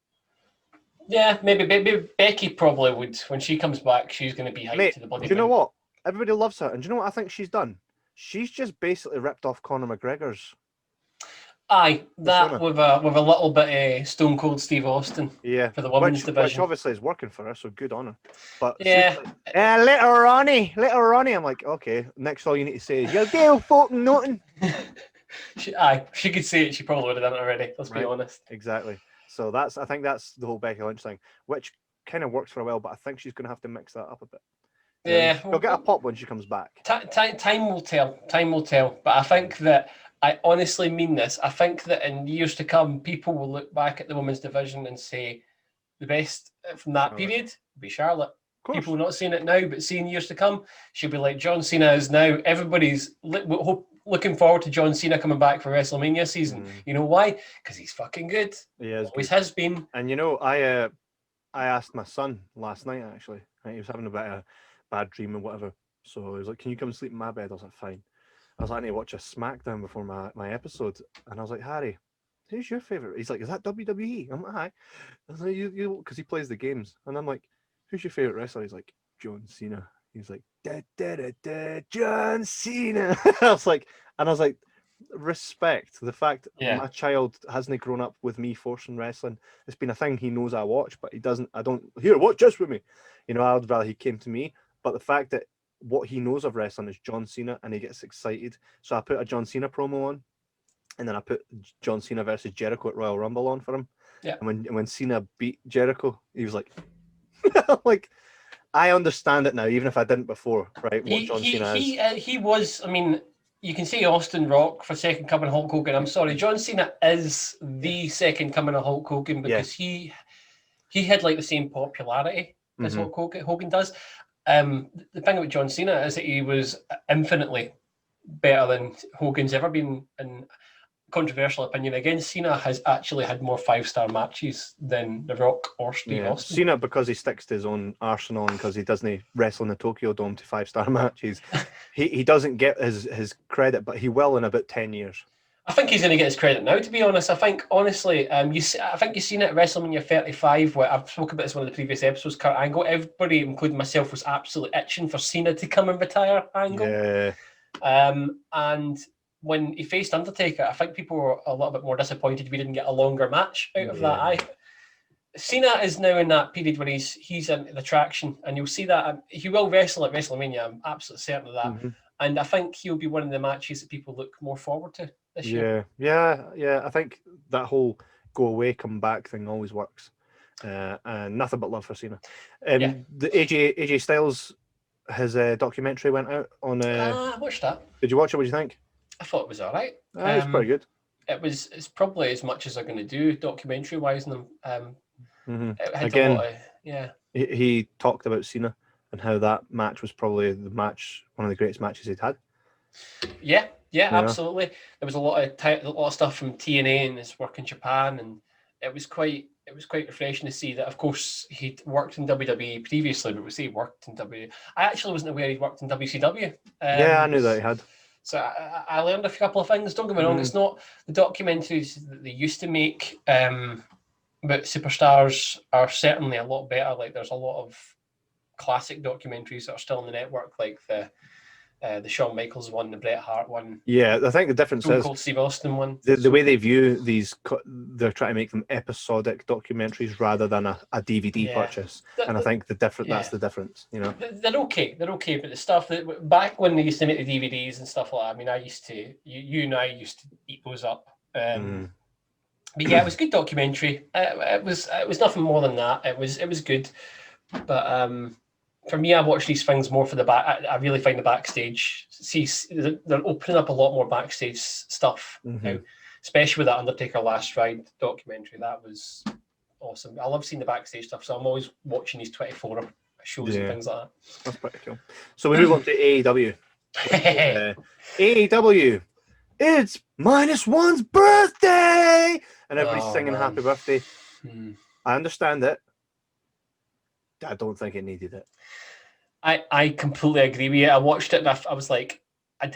Yeah, maybe Becky probably would. When she comes back, she's going to be hyped to the bloody. Do you know what? Everybody loves her, and do you know what I think she's done? She's just basically ripped off Conor McGregor's. Aye, that with a little bit of Stone Cold Steve Austin. Yeah, for the women's division, which obviously is working for her, so good on her. But yeah, little Ronnie. I'm like, okay. Next, all you need to say is, "You're deal fucking nothing." She could say it. She probably would have done it already. Let's be honest. Exactly. So I think that's the whole Becky Lynch thing, which kind of works for a while, but I think she's going to have to mix that up a bit. Yeah, she'll get a pop when she comes back. Time will tell. Time will tell. But I think that I honestly mean this. I think that in years to come, people will look back at the women's division and say the best from that period will be Charlotte. People not seeing it now, but seeing years to come, she'll be like John Cena is now. Everybody's looking forward to John Cena coming back for WrestleMania season. You know why? Because he's fucking good. He always has been. And I asked my son last night, actually. He was having a bit of a bad dream and whatever. So he was like, "Can you come sleep in my bed?" I was like, "Fine." I was like, "I need to watch a Smackdown before my episode." And I was like, "Harry, who's your favorite?" He's like, "Is that WWE?" I'm like, "Hi." I was like, "You," because he plays the games. And I'm like, "Who's your favorite wrestler?" He's like, "John Cena." He's like, "Da da da da, John Cena." I was like, respect the fact my child hasn't grown up with me forcing wrestling. It's been a thing he knows I watch, but he doesn't. I don't. Here, watch this with me. I'd rather he came to me. But the fact that what he knows of wrestling is John Cena, and he gets excited. So I put a John Cena promo on, and then I put John Cena versus Jericho at Royal Rumble on for him. Yeah. And when Cena beat Jericho, he was like, like, I understand it now, even if I didn't before, right? What John Cena is. He was. I mean, you can say Austin Rock for second coming of Hulk Hogan. I'm sorry, John Cena is the second coming of Hulk Hogan because he had like the same popularity as Hulk Hogan does. The thing about John Cena is that he was infinitely better than Hogan's ever been, and controversial opinion again, Cena has actually had more 5-star matches than The Rock or Steve Austin. Cena, because he sticks to his own arsenal and because he doesn't wrestle in the Tokyo Dome to 5-star matches, he doesn't get his credit, but he will in about 10 years. I think he's going to get his credit now, to be honest. I think, honestly, I think you've seen it at WrestleMania 35, where I've spoken about this in one of the previous episodes, Kurt Angle. Everybody, including myself, was absolutely itching for Cena to come and retire Angle. Yeah. And when he faced Undertaker, I think people were a little bit more disappointed we didn't get a longer match out of that. Cena is now in that period where he's in the traction, and you'll see that he will wrestle at WrestleMania. I'm absolutely certain of that. Mm-hmm. And I think he'll be one of the matches that people look more forward to this year. Yeah. I think that whole go away, come back thing always works. And nothing but love for Cena. The AJ Styles, his documentary went out on. I watched that. Did you watch it? What did you think? I thought it was all right. It was pretty good. It's probably as much as they're going to do documentary wise. And again, he talked about Cena and how that match was probably one of the greatest matches he'd had. Yeah, absolutely. There was a lot of stuff from TNA and his work in Japan, and it was quite refreshing to see that. Of course, he'd worked in WWE previously, but we say he worked in WWE. I actually wasn't aware he'd worked in WCW. I knew that he had. So I learned a couple of things. Don't get me wrong, it's not the documentaries that they used to make, but superstars are certainly a lot better. Like, there's a lot of classic documentaries that are still on the network, like the Shawn Michaels one, the Bret Hart one. Yeah, I think the difference is Steve Austin one. The way they view these, they're trying to make them episodic documentaries rather than a DVD purchase. And I think that's the difference. You know, they're okay, but the stuff that back when they used to make the DVDs and stuff like that, I mean, I used to, you and I used to eat those up. But yeah, it was a good documentary. It was nothing more than that. It was good, but for me, I watch these things more for the back. I really find the backstage. See, they're opening up a lot more backstage stuff now, especially with that Undertaker Last Ride documentary. That was awesome. I love seeing the backstage stuff, so I'm always watching these 24 shows and things like that. That's pretty cool. So we move on to AEW. AEW, it's -1's birthday, and everybody's singing happy birthday. I understand it. I don't think it needed it. I completely agree with you. I watched it and I was like, I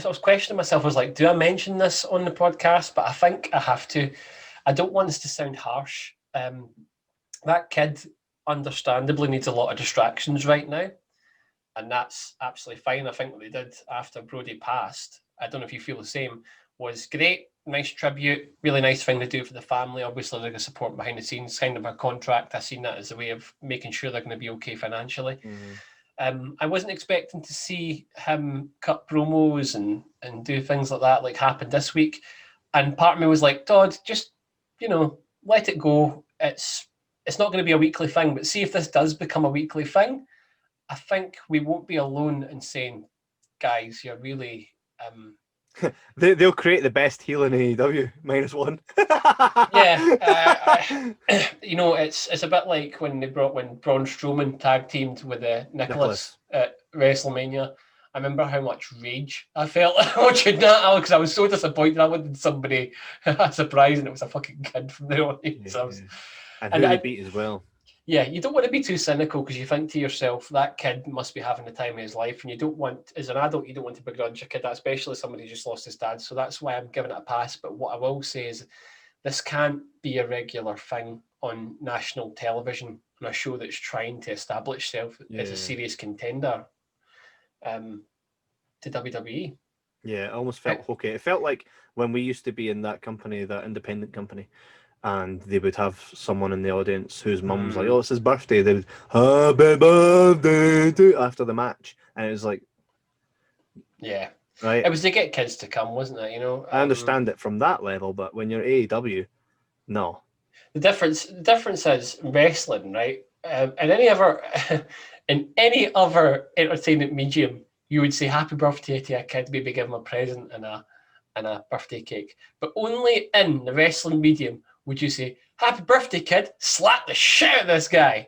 was questioning myself. I was like, do I mention this on the podcast? But I think I have to. I don't want this to sound harsh. That kid understandably needs a lot of distractions right now, and that's absolutely fine. I think what they did after Brody passed, I don't know if you feel the same, was great. Nice tribute, really nice thing to do for the family. Obviously, they're going to support behind the scenes, kind of a contract. I've seen that as a way of making sure they're going to be okay financially. I wasn't expecting to see him cut promos and do things like that, like happened this week. And part of me was like, Todd, just, let it go. It's not going to be a weekly thing, but see if this does become a weekly thing. I think we won't be alone in saying, guys, you're really... They'll create the best heel in AEW, -1. It's a bit like when Braun Strowman tag teamed with Nicholas at WrestleMania. I remember how much rage I felt watching that, because I was so disappointed. I wanted somebody surprised, and it was a fucking kid from the audience. And who they beat as well. Yeah, you don't want to be too cynical, because you think to yourself, that kid must be having the time of his life, and you don't want, as an adult, you don't want to begrudge a kid, especially somebody who just lost his dad. So that's why I'm giving it a pass. But what I will say is, this can't be a regular thing on national television on a show that's trying to establish itself as a serious contender to WWE. Yeah, it almost felt okay. It felt like when we used to be in that company, that independent company, and they would have someone in the audience whose mum was like, "Oh, it's his birthday." They would "Happy birthday" after the match, and it was like, yeah, right. It was to get kids to come, wasn't it? I understand it from that level, but when you're AEW, no. The difference is wrestling, right? In any other entertainment medium, you would say happy birthday to a kid, maybe give him a present and a birthday cake. But only in the wrestling medium would you say, happy birthday, kid, slap the shit out of this guy.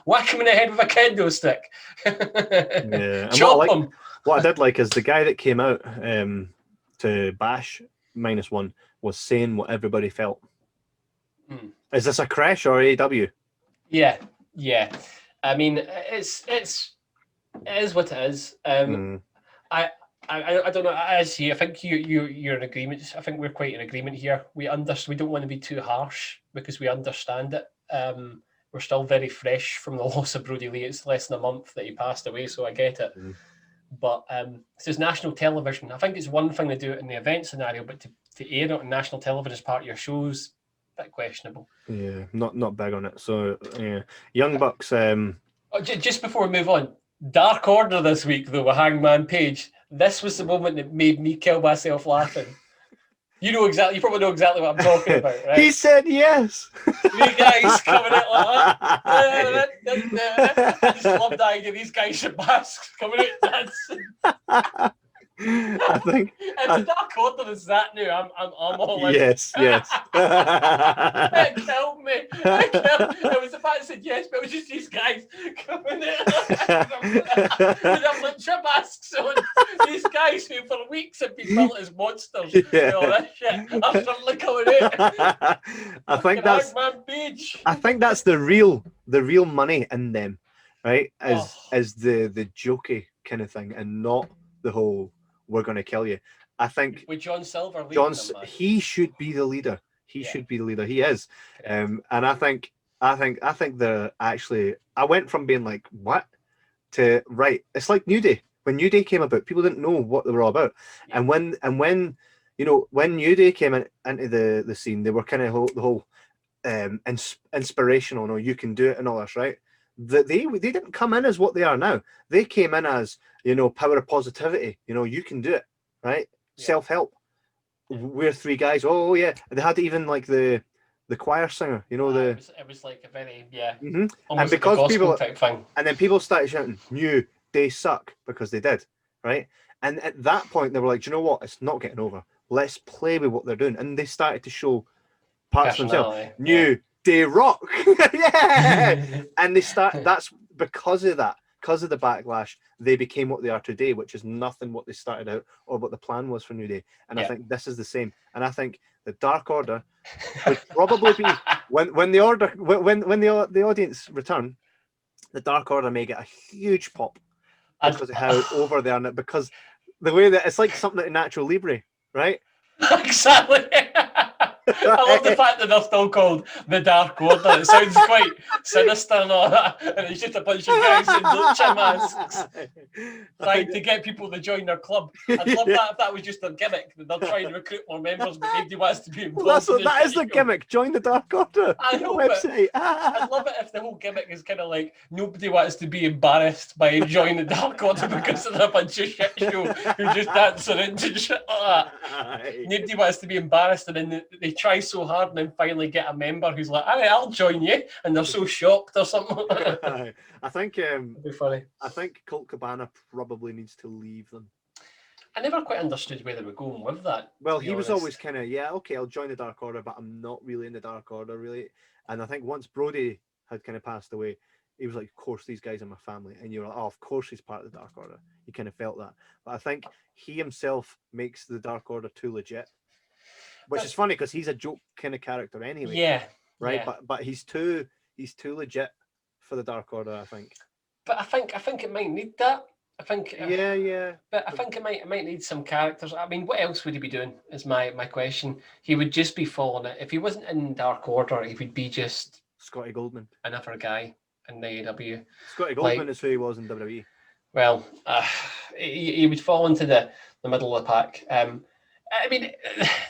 Whack him in the head with a kendo stick. Yeah. Chop him. What I did like is the guy that came out to bash -1 was saying what everybody felt. Is this a crash or AEW? Yeah. I mean, it is what it is. I don't know. I think you're in agreement. I think we're quite in agreement here. We don't want to be too harsh because we understand it. We're still very fresh from the loss of Brody Lee. It's less than a month that he passed away, so I get it. But this is national television. I think it's one thing to do it in the event scenario, but to air it on national television as part of your shows, a bit questionable. Yeah, not big on it. So yeah, Young Bucks. Just before we move on, Dark Order this week though with Hangman Page. This was the moment that made me kill myself laughing. You probably know exactly what I'm talking about, right? He said yes. These guys coming out like that. I just love the idea these guys in masks coming out dancing. I think it's Dark Order is that new. I'm all in. Yes. It killed me. It was the fact that said yes, but it was just these guys coming in with their lucha masks on. These guys who for weeks have been built as monsters. Yeah. All that shit are suddenly coming out. I think that's the real money in them, right? As the jokey kind of thing, and not the whole we're going to kill you. I think with John Silver leading them, he should be the leader. He should be the leader. He is. And I think they're actually. I went from being like what to right. It's like New Day. When New Day came about, people didn't know what they were all about. Yeah. And when when New Day came into the scene, they were kind of the whole inspirational. No, you can do it and all this, right? They didn't come in as what they are now. They came in as power of positivity. You can do it, right? Yeah. Self-help. Yeah. We're three guys. Oh yeah, they had even like the choir singer. It was like a very and because like people type thing. And then people started shouting, "New Day suck," because they did, right? And at that point, they were like, "Do you know what? It's not getting over. Let's play with what they're doing." And they started to show parts of themselves. New Day rock, yeah. And that's because of that. Because of the backlash, they became what they are today, which is nothing what they started out or what the plan was for New Day. And I think this is the same. And I think the Dark Order would probably be when the audience return, the Dark Order may get a huge pop because of how over they are now. Because the way that it's like something at Natural Libre, right? Exactly. I love the fact that they're still called the Dark Order. It sounds quite sinister and all that. And it's just a bunch of guys in lucha masks trying to get people to join their club. I'd love that if that was just a gimmick, that they're trying to recruit more members, but nobody wants to be involved. That is the gimmick. Join the Dark Order. I know, website. I'd love it if the whole gimmick is kind of like nobody wants to be embarrassed by joining the Dark Order because they're a bunch of shit show who just dance around and shit like that. Nobody wants to be embarrassed, and then they try so hard and then finally get a member who's like, I'll join you, and they're so shocked or something. I think it'd be funny. I think Colt Cabana probably needs to leave them. I never quite understood where they were going with that. Well, he was always kind of, okay, I'll join the Dark Order, but I'm not really in the Dark Order, really. And I think once Brody had kind of passed away, he was like, of course, these guys are my family. And you're like, oh, of course he's part of the Dark Order. You kind of felt that. But I think he himself makes the Dark Order too legit. Which is funny because he's a joke kind of character anyway. Yeah. Right. Yeah. But he's too legit for the Dark Order, I think. But I think it might need that. I think. Yeah. But I think it might need some characters. I mean, what else would he be doing? Is my question. He would just be following it. If he wasn't in Dark Order, he would be just Scotty Goldman, another guy in the AEW. Scotty Goldman is who he was in WWE. Well, he would fall into the middle of the pack. I mean,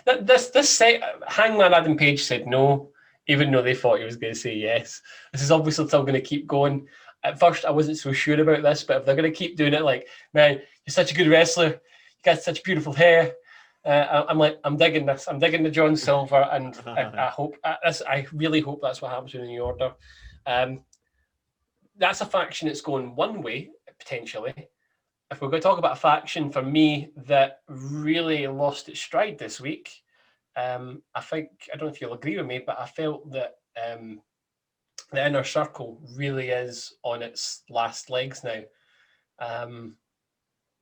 this set, Hangman Adam Page said no, even though they thought he was going to say yes. This is obviously still going to keep going. At first, I wasn't so sure about this, but if they're going to keep doing it, like, man, you're such a good wrestler, you got such beautiful hair. I'm digging this. I'm digging the John Silver, and I really hope that's what happens in the New Order. That's a faction that's going one way potentially. If we're going to talk about a faction for me that really lost its stride this week, I don't know if you'll agree with me, but I felt that the Inner Circle really is on its last legs now.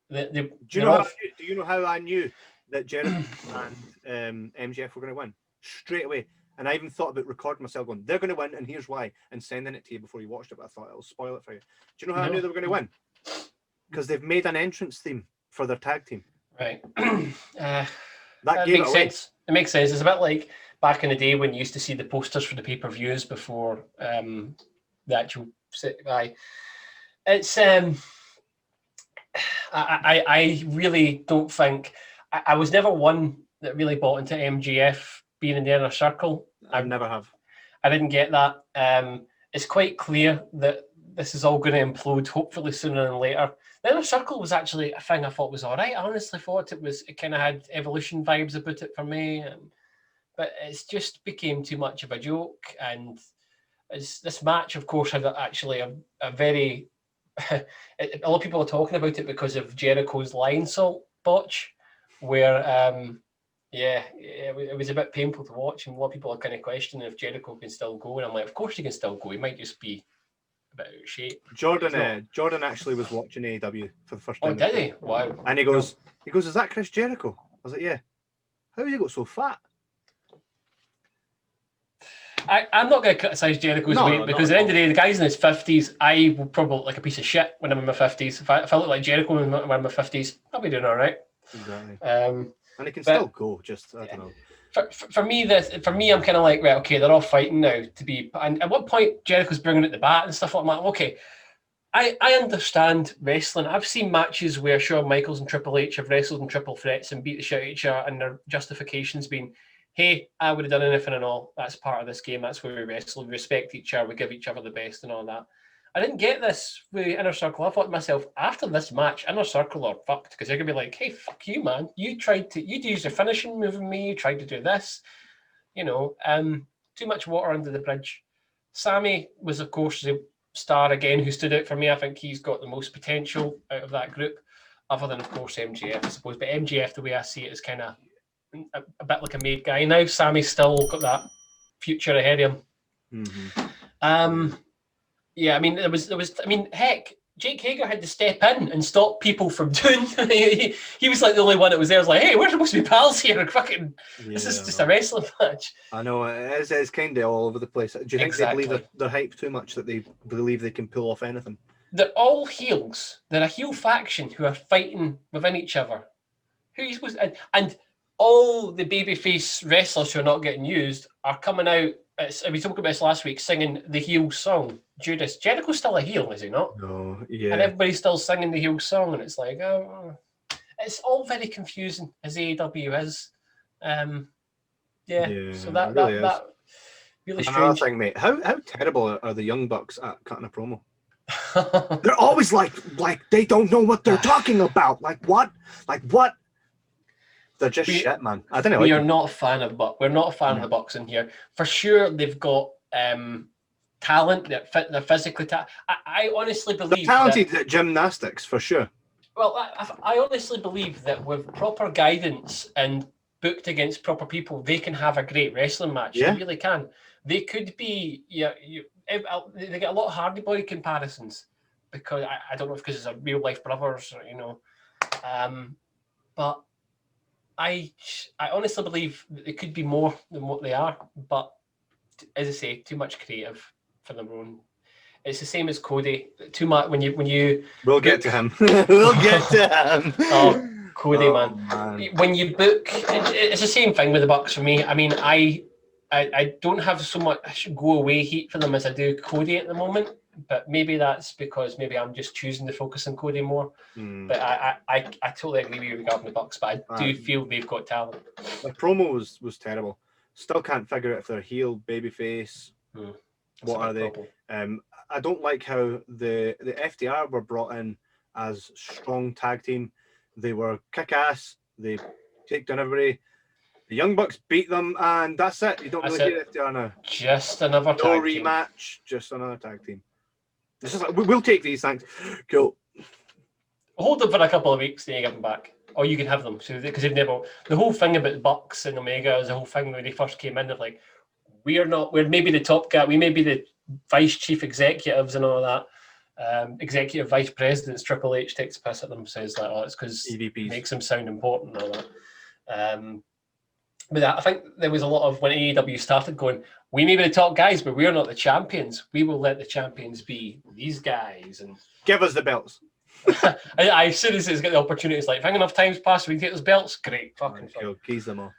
Do you know how I knew that Jeremy MJF were going to win straight away. And I even thought about recording myself going, they're going to win, and here's why, and sending it to you before you watched it. But I thought it'll spoil it for you. Do you know how I knew they were going to win? Because they've made an entrance theme for their tag team. Right. That makes sense. It makes sense. It's a bit like back in the day when you used to see the posters for the pay-per-views before the actual. It's I really don't think I was never one that really bought into MGF being in the inner circle. I never have. I didn't get that. It's quite clear that this is all going to implode, hopefully sooner than later. The inner circle was actually a thing I thought was all right. I honestly thought it kind of had Evolution vibes about it for me, but it's just became too much of a joke. And this match, of course, had actually a very a lot of people are talking about it because of Jericho's line salt botch, where it was a bit painful to watch, and a lot of people are kind of questioning if Jericho can still go. And I'm like, of course he can still go. He might just be a bit out of shape. Jordan actually was watching AEW for the first time. Oh, did he? Wow. And he goes, is that Chris Jericho? I was like, yeah. How have you got so fat? I'm not going to criticise Jericho's weight because at the end of the day, the guy's in his 50s. I will probably look like a piece of shit when I'm in my 50s. If I look like Jericho when I'm in my 50s, I'll be doing all right. Exactly. And he can still go. Just I don't know. For me, I'm kind of like, right, okay, they're all fighting now to be. And at what point Jericho's bringing out the bat and stuff like that? Okay, I understand wrestling. I've seen matches where Shawn Michaels and Triple H have wrestled in triple threats and beat the shit out of each other, and their justifications being, hey, I would have done anything and all. That's part of this game. That's where we wrestle. We respect each other. We give each other the best and all that. I didn't get this with Inner Circle. I thought to myself, after this match, Inner Circle are fucked because they're going to be like, hey, fuck you, man. You used your finishing move on me. You tried to do this. Too much water under the bridge. Sammy was, of course, the star again who stood out for me. I think he's got the most potential out of that group, other than, of course, MJF, I suppose. But MJF, the way I see it, is kind of a bit like a made guy now. Sammy's still got that future ahead of him. Mm-hmm. Yeah, I mean, there was. I mean, heck, Jake Hager had to step in and stop people from doing. He was like the only one that was there. I was like, hey, we're supposed to be pals here. Fucking, this is just a wrestling match. I know it's kind of all over the place. Do you think they believe they're hyped too much that they believe they can pull off anything? They're all heels. They're a heel faction who are fighting within each other. Who are you supposed to, and all the babyface wrestlers who are not getting used are coming out. We talked about this last week, singing the heel song. Judas. Jericho's still a heel, is he not? No, yeah. And everybody's still singing the heel song, and it's like, it's all very confusing as AEW is. So that really strange. Another thing, mate. How terrible are the Young Bucks at cutting a promo? They're always like they don't know what they're talking about. Like what? They're just shit, man. I don't know. We are not a fan of Buck. We're not a fan of the Bucks in here. For sure, they've got talent. They're physically talented. I honestly believe they're talented at gymnastics, for sure. Well, I honestly believe that with proper guidance and booked against proper people, they can have a great wrestling match. Yeah. They really can. They could be. They get a lot of Hardy Boy comparisons because I don't know if because it's a real life brothers, but. I honestly believe that they could be more than what they are, but as I say, too much creative for their own. It's the same as Cody. Too much when you. We'll get to him. We'll get to him. Oh, Cody, man. When you book, it's the same thing with the Bucks for me. I mean, I don't have so much go away heat for them as I do Cody at the moment. But maybe that's because maybe I'm just choosing to focus on Cody more. But I totally agree with you regarding the Bucks, but I do feel they've got talent. The promo was terrible. Still can't figure out if they're heel, babyface. What are they? I don't like how the FTR were brought in as strong tag team. They were kick-ass. They take down everybody. The Young Bucks beat them, and that's it. You don't really hear FTR now. Just another tag team. No rematch, just another tag team. It's just like, we'll take these, thanks. Cool. Hold them for a couple of weeks, then you give them back. Or you can have them. Because they've never... The whole thing about Bucks and Omega is the whole thing when they first came in. They're like, we're maybe the top guy. We may be the vice chief executives and all that. Executive vice presidents, Triple H takes a piss at them, says that, it's because it makes them sound important and all that. But I think there was a lot of when AEW started going, we may be the top guys, but we're not the champions. We will let the champions be these guys. And give us the belts. as soon as it's got the opportunity, it's like, if enough times pass, we can get those belts. Great, fucking fun. Keys them all.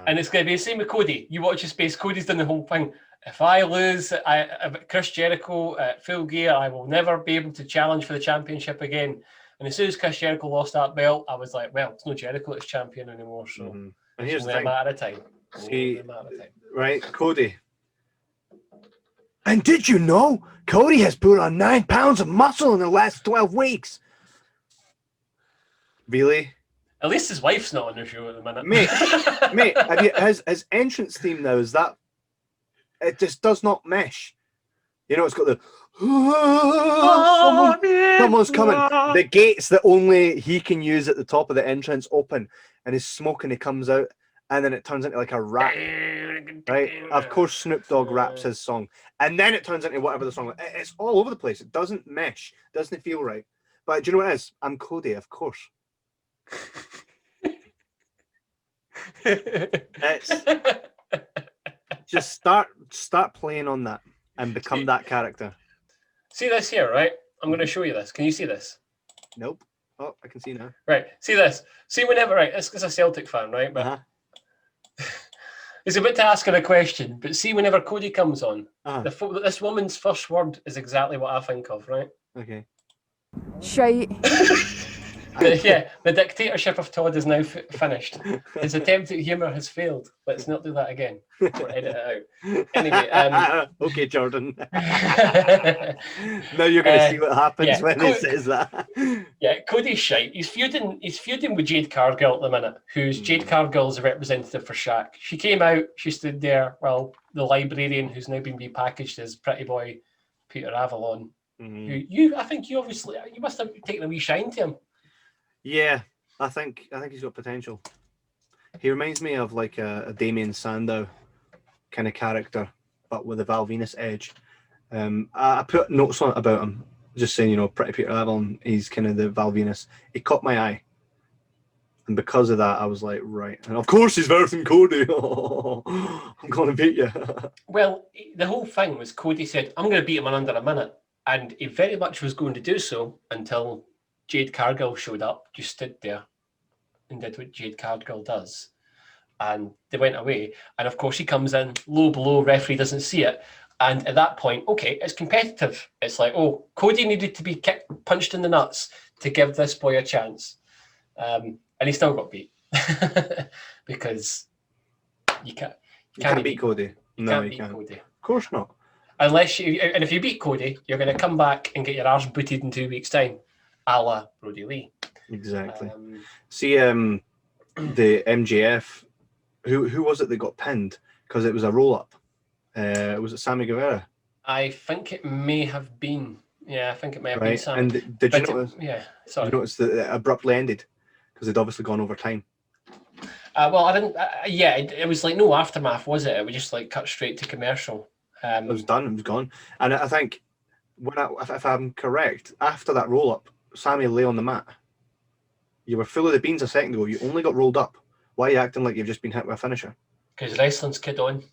And it's going to be the same with Cody. You watch his space, Cody's done the whole thing. If I lose Chris Jericho at Full Gear, I will never be able to challenge for the championship again. And as soon as Chris Jericho lost that belt, I was like, well, it's no Jericho that's champion anymore. So and here's only a matter of time. See, right, Cody. And did you know Cody has put on 9 pounds of muscle in the last 12 weeks? Really? At least his wife's not on the show at the minute. Mate, have you, his entrance theme now is that it just does not mesh. You know, it's got the someone's coming. The gates that only he can use at the top of the entrance open, and he's smoking. He comes out, and then it turns into like a rap. Right? Of course, Snoop Dogg raps his song, and then it turns into whatever the song. It's all over the place. It doesn't mesh. Doesn't feel right. But do you know what it is? I'm Cody, of course. It's just start playing on that and become that character. See this here, right? I'm going to show you this. Can you see this? Nope. Oh, I can see now. Right. See this. See whenever, right? This is a Celtic fan, right? But he's about to ask her a question. But see whenever Cody comes on, this woman's first word is exactly what I think of, right? Okay. Shite. The dictatorship of Todd is now finished. His attempt at humour has failed. Let's not do that again. Or edit it out. Anyway. Okay, Jordan. Now you're going to see what happens when he says that. Yeah, Cody's shite. He's feuding with Jade Cargill at the minute, who's Jade Cargill is a representative for Shaq. She came out, she stood there, well, the librarian who's now been repackaged as Pretty Boy Peter Avalon. Who I think you must have taken a wee shine to him. Yeah, I think he's got potential. He reminds me of like a Damien Sandow kind of character, but with a Val Venus edge. I put notes on it about him, just saying, you know, Pretty Peter Avalon, he's kind of the Val Venus. He caught my eye. And because of that, I was like, right. And of course he's versing Cody. I'm going to beat you. Well, the whole thing was Cody said, I'm going to beat him in under a minute. And he very much was going to do so until Jade Cargill showed up, just stood there and did what Jade Cargill does. And they went away. And of course, he comes in, low blow, referee doesn't see it. And at that point, okay, it's competitive. It's like, oh, Cody needed to be punched in the nuts to give this boy a chance. And he still got beat. Because you can't beat Cody. No, you can't. Cody. Of course not. And if you beat Cody, you're going to come back and get your arse booted in 2 weeks' time. A la Brody Lee. Exactly. See, the MJF, who was it that got pinned? Because it was a roll-up. Was it Sammy Guevara? I think it may have been. Yeah, I think it may have been Sammy. And did you notice? Sorry. Did you notice that it abruptly ended? Because they'd obviously gone over time. Well, I didn't. It was like no aftermath, was it? It was just like cut straight to commercial. It was done. It was gone. And I think, if I'm correct, after that roll-up, Sammy lay on the mat. You were full of the beans a second ago. You only got rolled up. Why are you acting like you've just been hit with a finisher? Because wrestling's kid on.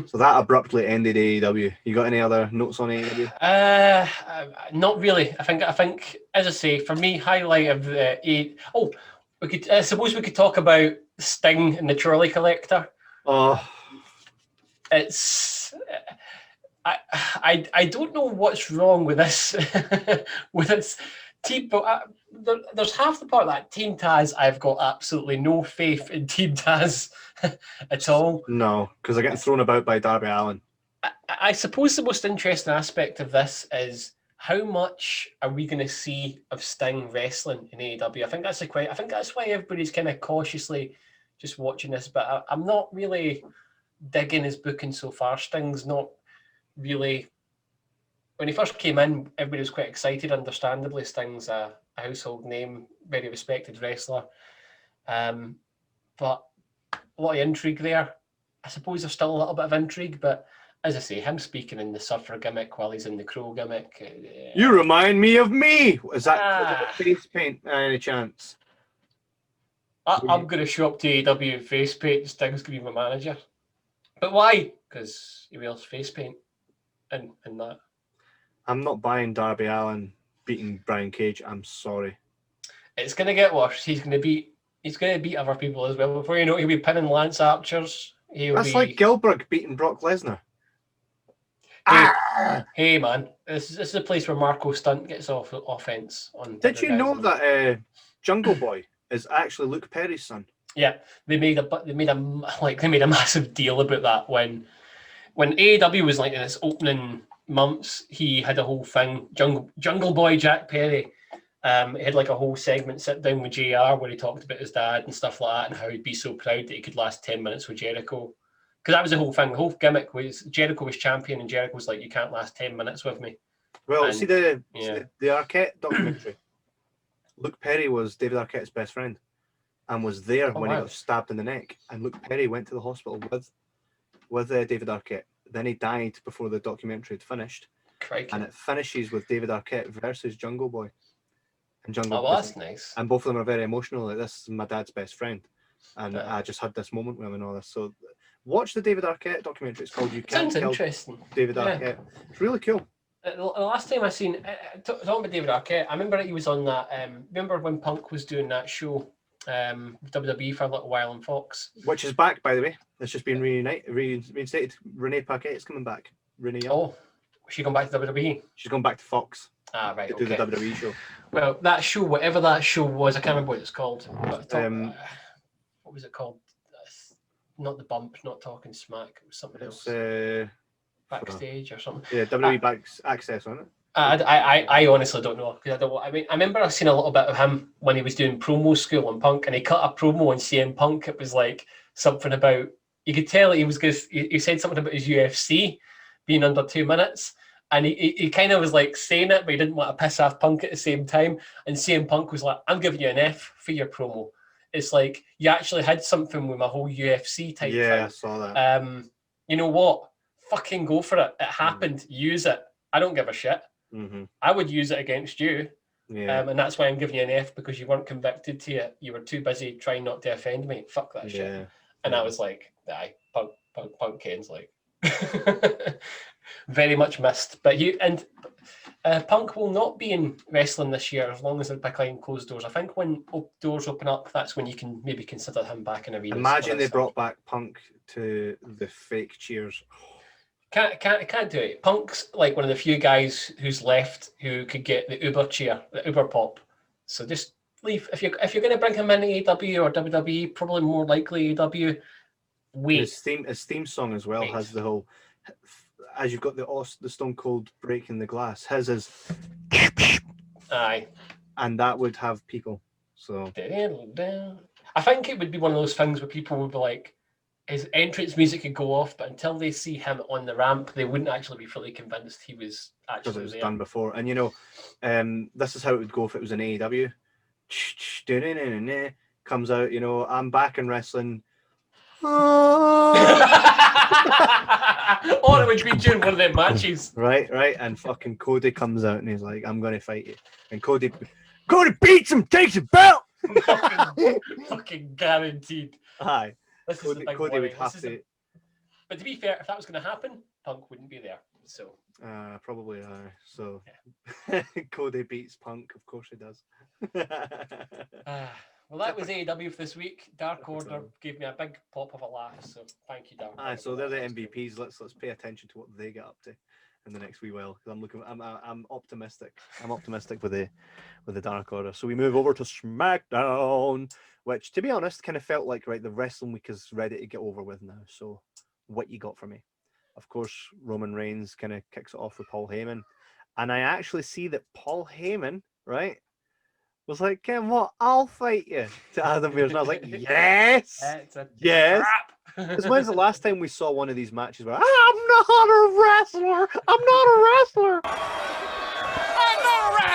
So that abruptly ended AEW. You got any other notes on AEW? Not really. I think, as I say, for me, highlight of the we could. I suppose we could talk about Sting and the Trolley Collector. Oh, it's. I don't know what's wrong with this with this team, but there's half the part that Team Taz. I've got absolutely no faith in Team Taz at all. No, because they're getting thrown about by Darby Allin. I suppose the most interesting aspect of this is how much are we going to see of Sting wrestling in AEW? I think that's why everybody's kind of cautiously just watching this. But I'm not really digging his booking so far. Sting's not really. When he first came in, everybody was quite excited. Understandably, Sting's a household name, very respected wrestler. But a lot of intrigue there. I suppose there's still a little bit of intrigue, but as I say, him speaking in the Surfer gimmick while he's in the Crow gimmick. You remind me of me. Is that face paint? Any chance? I'm going to show up to AEW in face paint and Sting's going to be my manager. But why? Because he wears face paint and that. I'm not buying Darby Allin beating Brian Cage. I'm sorry. It's going to get worse. He's going to beat other people as well. Before you know it, he'll be pinning Lance Archers. That's like Gilbert beating Brock Lesnar. Hey man, this is a place where Marco Stunt gets off offense. Did you know that Jungle Boy is actually Luke Perry's son? Yeah, they made a massive deal about that when AEW was like in its opening months. He had a whole thing. Jungle Boy Jack Perry. He had like a whole segment sit down with JR where he talked about his dad and stuff like that and how he'd be so proud that he could last 10 minutes with Jericho. Because that was the whole thing. The whole gimmick was Jericho was champion and Jericho was like, you can't last 10 minutes with me. Well, see the Arquette documentary. Luke Perry was David Arquette's best friend and was there when he got stabbed in the neck. And Luke Perry went to the hospital with David Arquette. Then he died before the documentary had finished. Crikey. And it finishes with David Arquette versus Jungle Boy. And Jungle Boy. That's nice. And both of them are very emotional. Like, this is my dad's best friend. And I just had this moment with him and all this. So watch the David Arquette documentary. It's called You Can't Kill David Arquette. It's really cool. The last time I seen talking about David Arquette, I remember he was on that. Remember when Punk was doing that show, WWE for a little while on Fox, which is back, by the way. It's just been reinstated. Renee Paquette's coming back. Renee Young. Oh, she gone back to WWE? She's gone back to Fox. Ah, right. To do the WWE show. Well, that show, whatever that show was, I can't remember what it's called. But what was it called? Not The Bump, not Talking Smack. It was something else. Backstage or something. Yeah, WWE back access on it. I honestly don't know. I remember I seen a little bit of him when he was doing promo school on Punk, and he cut a promo on CM Punk. It was like something about, you could tell he was he said something about his UFC being under 2 minutes, and he kind of was like saying it, but he didn't want to piss off Punk at the same time. And CM Punk was like, "I'm giving you an F for your promo. It's like you actually had something with my whole UFC type thing." Yeah, I saw that. You know what? Fucking go for it. It happened. Use it. I don't give a shit. Mm-hmm. I would use it against you. Yeah. And that's why I'm giving you an F, because you weren't convicted to it. You were too busy trying not to offend me. Fuck that shit. And I was like, aye, Punk Ken's like very much missed. But Punk will not be in wrestling this year as long as they're behind closed doors. I think when doors open up, that's when you can maybe consider him back in arenas. Imagine they brought back Punk to the fake cheers. Can't do it. Punk's like one of the few guys who's left who could get the Uber cheer, the Uber pop. So just leave. If you're going to bring him in AEW or WWE, probably more likely AEW. Wait. His theme song as well has the whole. As you've got the Stone Cold breaking the glass, his is. Aye. And that would have people. So. I think it would be one of those things where people would be like, his entrance music could go off, but until they see him on the ramp, they wouldn't actually be fully convinced he was actually there. Because it was done before. And, you know, this is how it would go if it was an AEW. Comes out, you know, I'm back in wrestling. Or it would be during one of their matches. Right. And fucking Cody comes out and he's like, I'm going to fight you. And Cody beats him, takes a belt. fucking guaranteed. Aye. Cody would have to. But to be fair, if that was going to happen, Punk wouldn't be there. So. Probably. So. Yeah. Cody beats Punk. Of course he does. Well, that was AEW for this week. Dark Order gave me a big pop of a laugh. So thank you, Dark Order. So they're the MVPs. Let's pay attention to what they get up to in the next wee while, because I'm optimistic. I'm optimistic with the Dark Order. So we move over to Smackdown, which, to be honest, kind of felt like the wrestling week is ready to get over with now. So what you got for me? Of course, Roman Reigns kind of kicks it off with Paul Heyman, and I actually see that Paul Heyman, right, was like, Ken, what? I'll fight you to Adam Pearce. And I was like, yes, yes. Because when's the last time we saw one of these matches where I'm not a wrestler? I'm not a wrestler. I'm not a wrestler.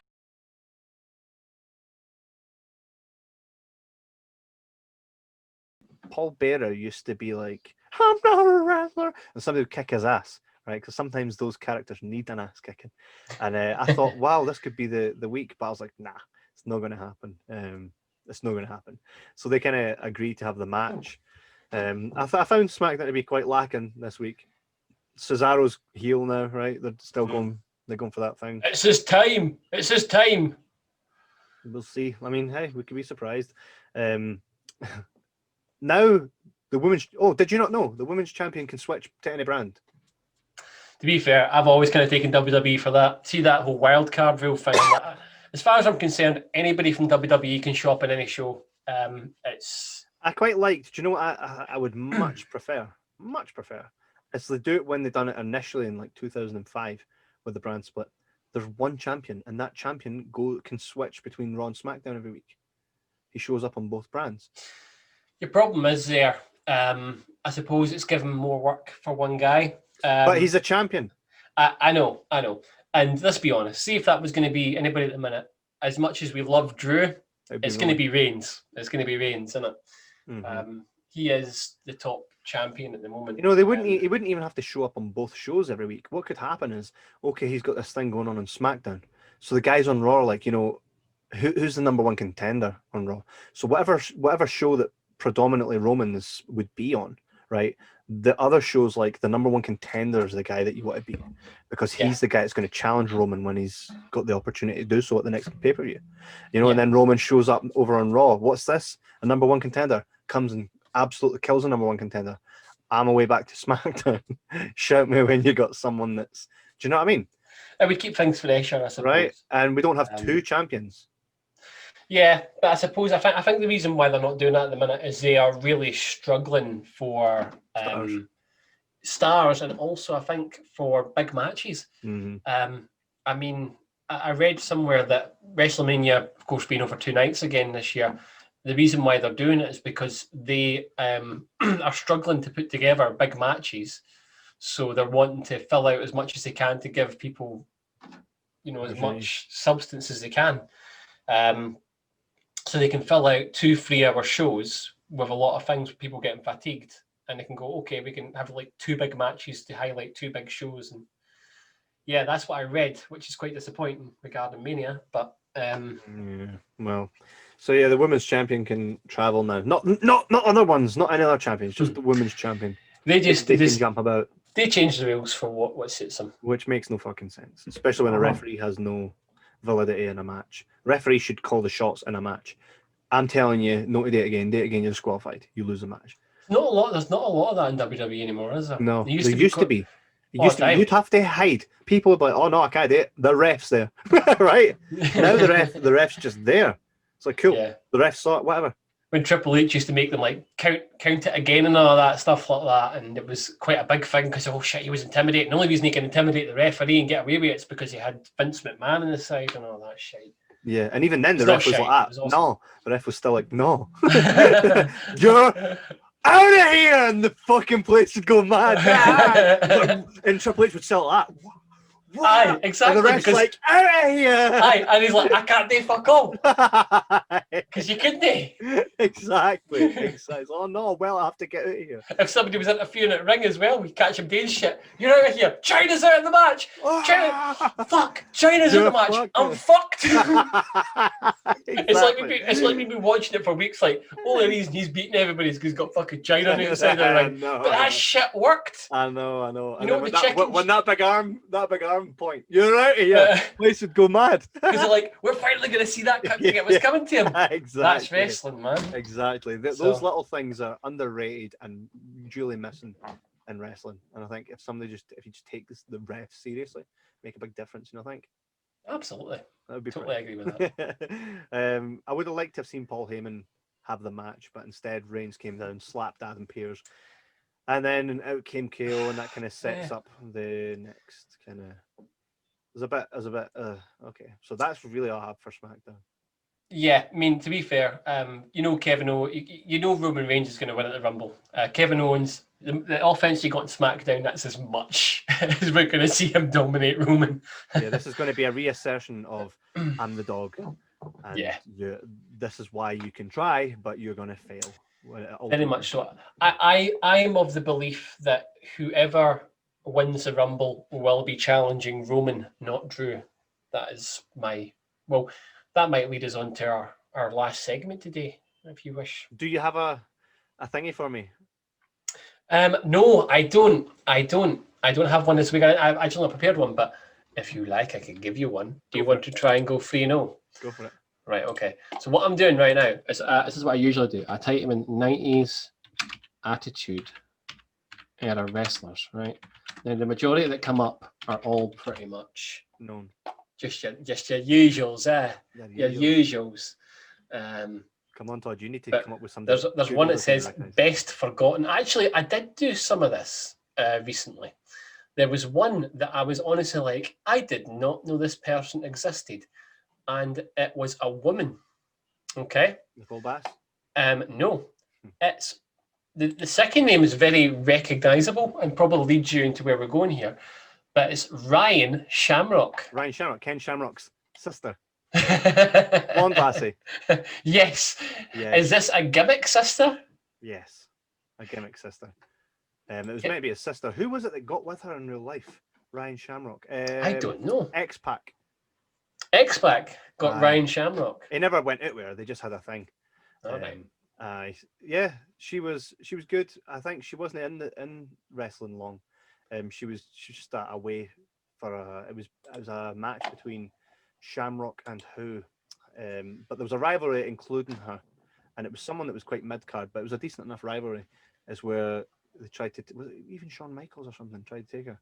Paul Bearer used to be like, I'm not a wrestler, and somebody would kick his ass, right? Because sometimes those characters need an ass kicking. And I thought, wow, this could be the week, but I was like, nah, it's not going to happen. It's not going to happen. So they kind of agreed to have the match. I found SmackDown to be quite lacking this week. Cesaro's heel now, right? They're still going. They're going for that thing. It's his time. It's his time. We'll see. I mean, hey, we could be surprised. Now the women's. Oh, did you not know the women's champion can switch to any brand? To be fair, I've always kind of taken WWE for that. See that whole wild card rule thing. As far as I'm concerned, anybody from WWE can show up in any show. It's. I quite liked. Do you know what I would much prefer? Much prefer. Is they do it when they done it initially in like 2005 with the brand split. There's one champion, and that champion can switch between Raw and SmackDown every week. He shows up on both brands. Your problem is there. I suppose it's given more work for one guy. But he's a champion. I know. And let's be honest. See if that was going to be anybody at the minute. As much as we love Drew, it's going to be Reigns. It's going to be Reigns, isn't it? Mm-hmm. He is the top champion at the moment. You know, he wouldn't even have to show up on both shows every week. What could happen is, okay, he's got this thing going on SmackDown. So the guys on Raw are like, you know, who's the number one contender on Raw? So whatever show that predominantly Roman would be on, right? The other shows, like the number one contender is the guy that you want to beat because he's the guy that's going to challenge Roman when he's got the opportunity to do so at the next pay-per-view. You know, and then Roman shows up over on Raw. What's this? A number one contender comes and absolutely kills a number one contender. I'm away back to SmackDown. Shout me when you got someone that's... Do you know what I mean? It would keep things fresher, I suppose. Right? And we don't have two champions. Yeah, but I suppose I think the reason why they're not doing that at the minute is they are really struggling for stars and also I think for big matches. Mm-hmm. I mean, I read somewhere that WrestleMania, of course, being over 2 nights again this year, the reason why they're doing it is because they are struggling to put together big matches. So they're wanting to fill out as much as they can to give people, you know, as much substance as they can. So they can fill out 2 3-hour shows with a lot of things, people getting fatigued. And they can go, okay, we can have like 2 big matches to highlight 2 big shows. And yeah, that's what I read, which is quite disappointing regarding Mania. But well, so yeah, the women's champion can travel now. Not other ones, not any other champions, just the women's champion. They can jump about. They change the rules for what suits them. Which makes no fucking sense, especially when a referee has no validity in a match. Referee should call the shots in a match. I'm telling you, no to date again, you're disqualified. You lose the match. There's not a lot of that in WWE anymore, is there? No, there used to be. You'd have to hide. People would be like, oh no, I can't do it. The ref's there. Right? Now the ref's just there. It's like, cool. Yeah. The ref saw it, whatever. When Triple H used to make them like count it again and all that stuff like that, and it was quite a big thing because, oh shit, he was intimidating. The only reason he can intimidate the referee and get away with it is because he had Vince McMahon on his side and all that shit. Yeah, and even then the ref was like, awesome. No. The ref was still like, no. You're out of here! And the fucking place would go mad. And Triple H would sell that. Aye, exactly. And the ref's like, out of here! Aye, and he's like, I can't do fuck all. Because you couldn't. Exactly. Oh no, well, I have to get out of here. If somebody was interfering at ring as well, we catch him doing shit. You're out of here. China's out of the match. Fuck. China's out of the match. I'm fucked. Exactly. It's like we've been watching it for weeks. Like, only reason he's beating everybody is because he's got fucking China on the outside of the ring. But that shit worked. I know. You know when that big arm point, you're out of here. Place would go mad. Because they're like, we're finally going to see that thing that was coming to him. Exactly. That's wrestling, man. Exactly. Those little things are underrated and duly missing in wrestling. And I think if you just take the refs seriously, make a big difference. You know, I think. Absolutely. That would be totally agree with that. I would have liked to have seen Paul Heyman have the match, but instead Reigns came down, slapped Adam Pearce, and then out came KO, and that kind of sets up the next kind of. There's a bit. Okay, so that's really all I have for SmackDown. Yeah, I mean, to be fair, you know Kevin Owens, you know Roman Reigns is going to win at the Rumble. Kevin Owens, the offense he got in SmackDown, that's as much as we're going to see him dominate Roman. Yeah, this is going to be a reassertion of I'm the dog. And this is why you can try, but you're going to fail. Very much so. I am of the belief that whoever wins the Rumble will be challenging Roman, not Drew. That is that might lead us on to our last segment today, if you wish. Do you have a thingy for me? No, I don't. I don't have one this week. I've actually not prepared one, but if you like, I can give you one. Do you want to try and go 3-0? Go for it. Right, okay. So what I'm doing right now is this is what I usually do. I type in 90s attitude era wrestlers, right? Now the majority that come up are all pretty much known. Just your usuals, your usuals. Come on, Todd. You need to come up with something. There's one that says best forgotten. Actually, I did do some of this recently. There was one that I was honestly like, I did not know this person existed, and it was a woman. Okay. Nicole Bass. No, it's the second name is very recognizable and probably leads you into where we're going here. But it's Ryan Shamrock. Ryan Shamrock, Ken Shamrock's sister. Blonde lassie. Yes. Is this a gimmick sister? Yes, a gimmick sister. It was meant to be a sister. Who was it that got with her in real life? Ryan Shamrock. I don't know. X-Pac. X-Pac got Ryan Shamrock. He never went out with her. They just had a thing. Yeah, she was good. I think she wasn't in wrestling long. She was just away for it was a match between Shamrock and who, but there was a rivalry including her, and it was someone that was quite mid card, but it was a decent enough rivalry. Is where they tried to was it even Shawn Michaels or something tried to take her,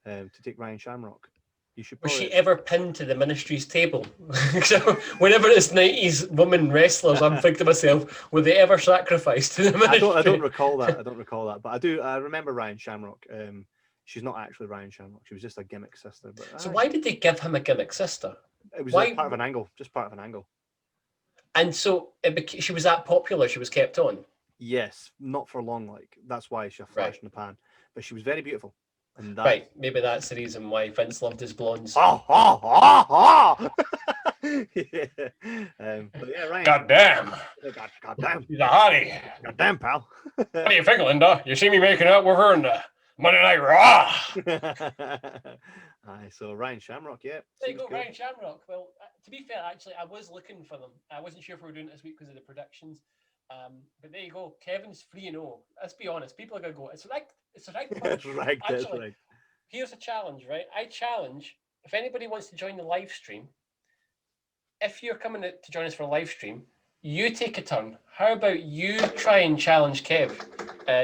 to take Ryan Shamrock. You should. Was she ever pinned to the ministry's table? So whenever it's 90s women wrestlers, I'm thinking to myself, were they ever sacrificed to the ministry? I don't recall that. But I remember Ryan Shamrock. She's not actually Ryan Shamrock. She was just a gimmick sister. But so why did they give him a gimmick sister? It was part of an angle. Just part of an angle. And so she was that popular. She was kept on. Yes, not for long. Like that's why she a flash in the pan. But she was very beautiful. And right, maybe that's the reason why Vince loved his blondes. Yeah. But yeah, Ryan. Goddamn. Goddamn. He's a hottie. Goddamn, pal. What do you think, Linda? You see me making out with her in the Monday Night Raw. Aye, so Ryan Shamrock, yeah. There you go, Ryan Shamrock. Well, to be fair, actually, I was looking for them. I wasn't sure if we were doing it this week because of the predictions. But there you go. Kevin's 3-0. Let's be honest. People are going to go, it's rigged. It's rigged. It's rigged. Actually, right. Here's a challenge, right? I challenge, if anybody wants to join the live stream, if you're coming to join us for a live stream, you take a turn. How about you try and challenge Kev?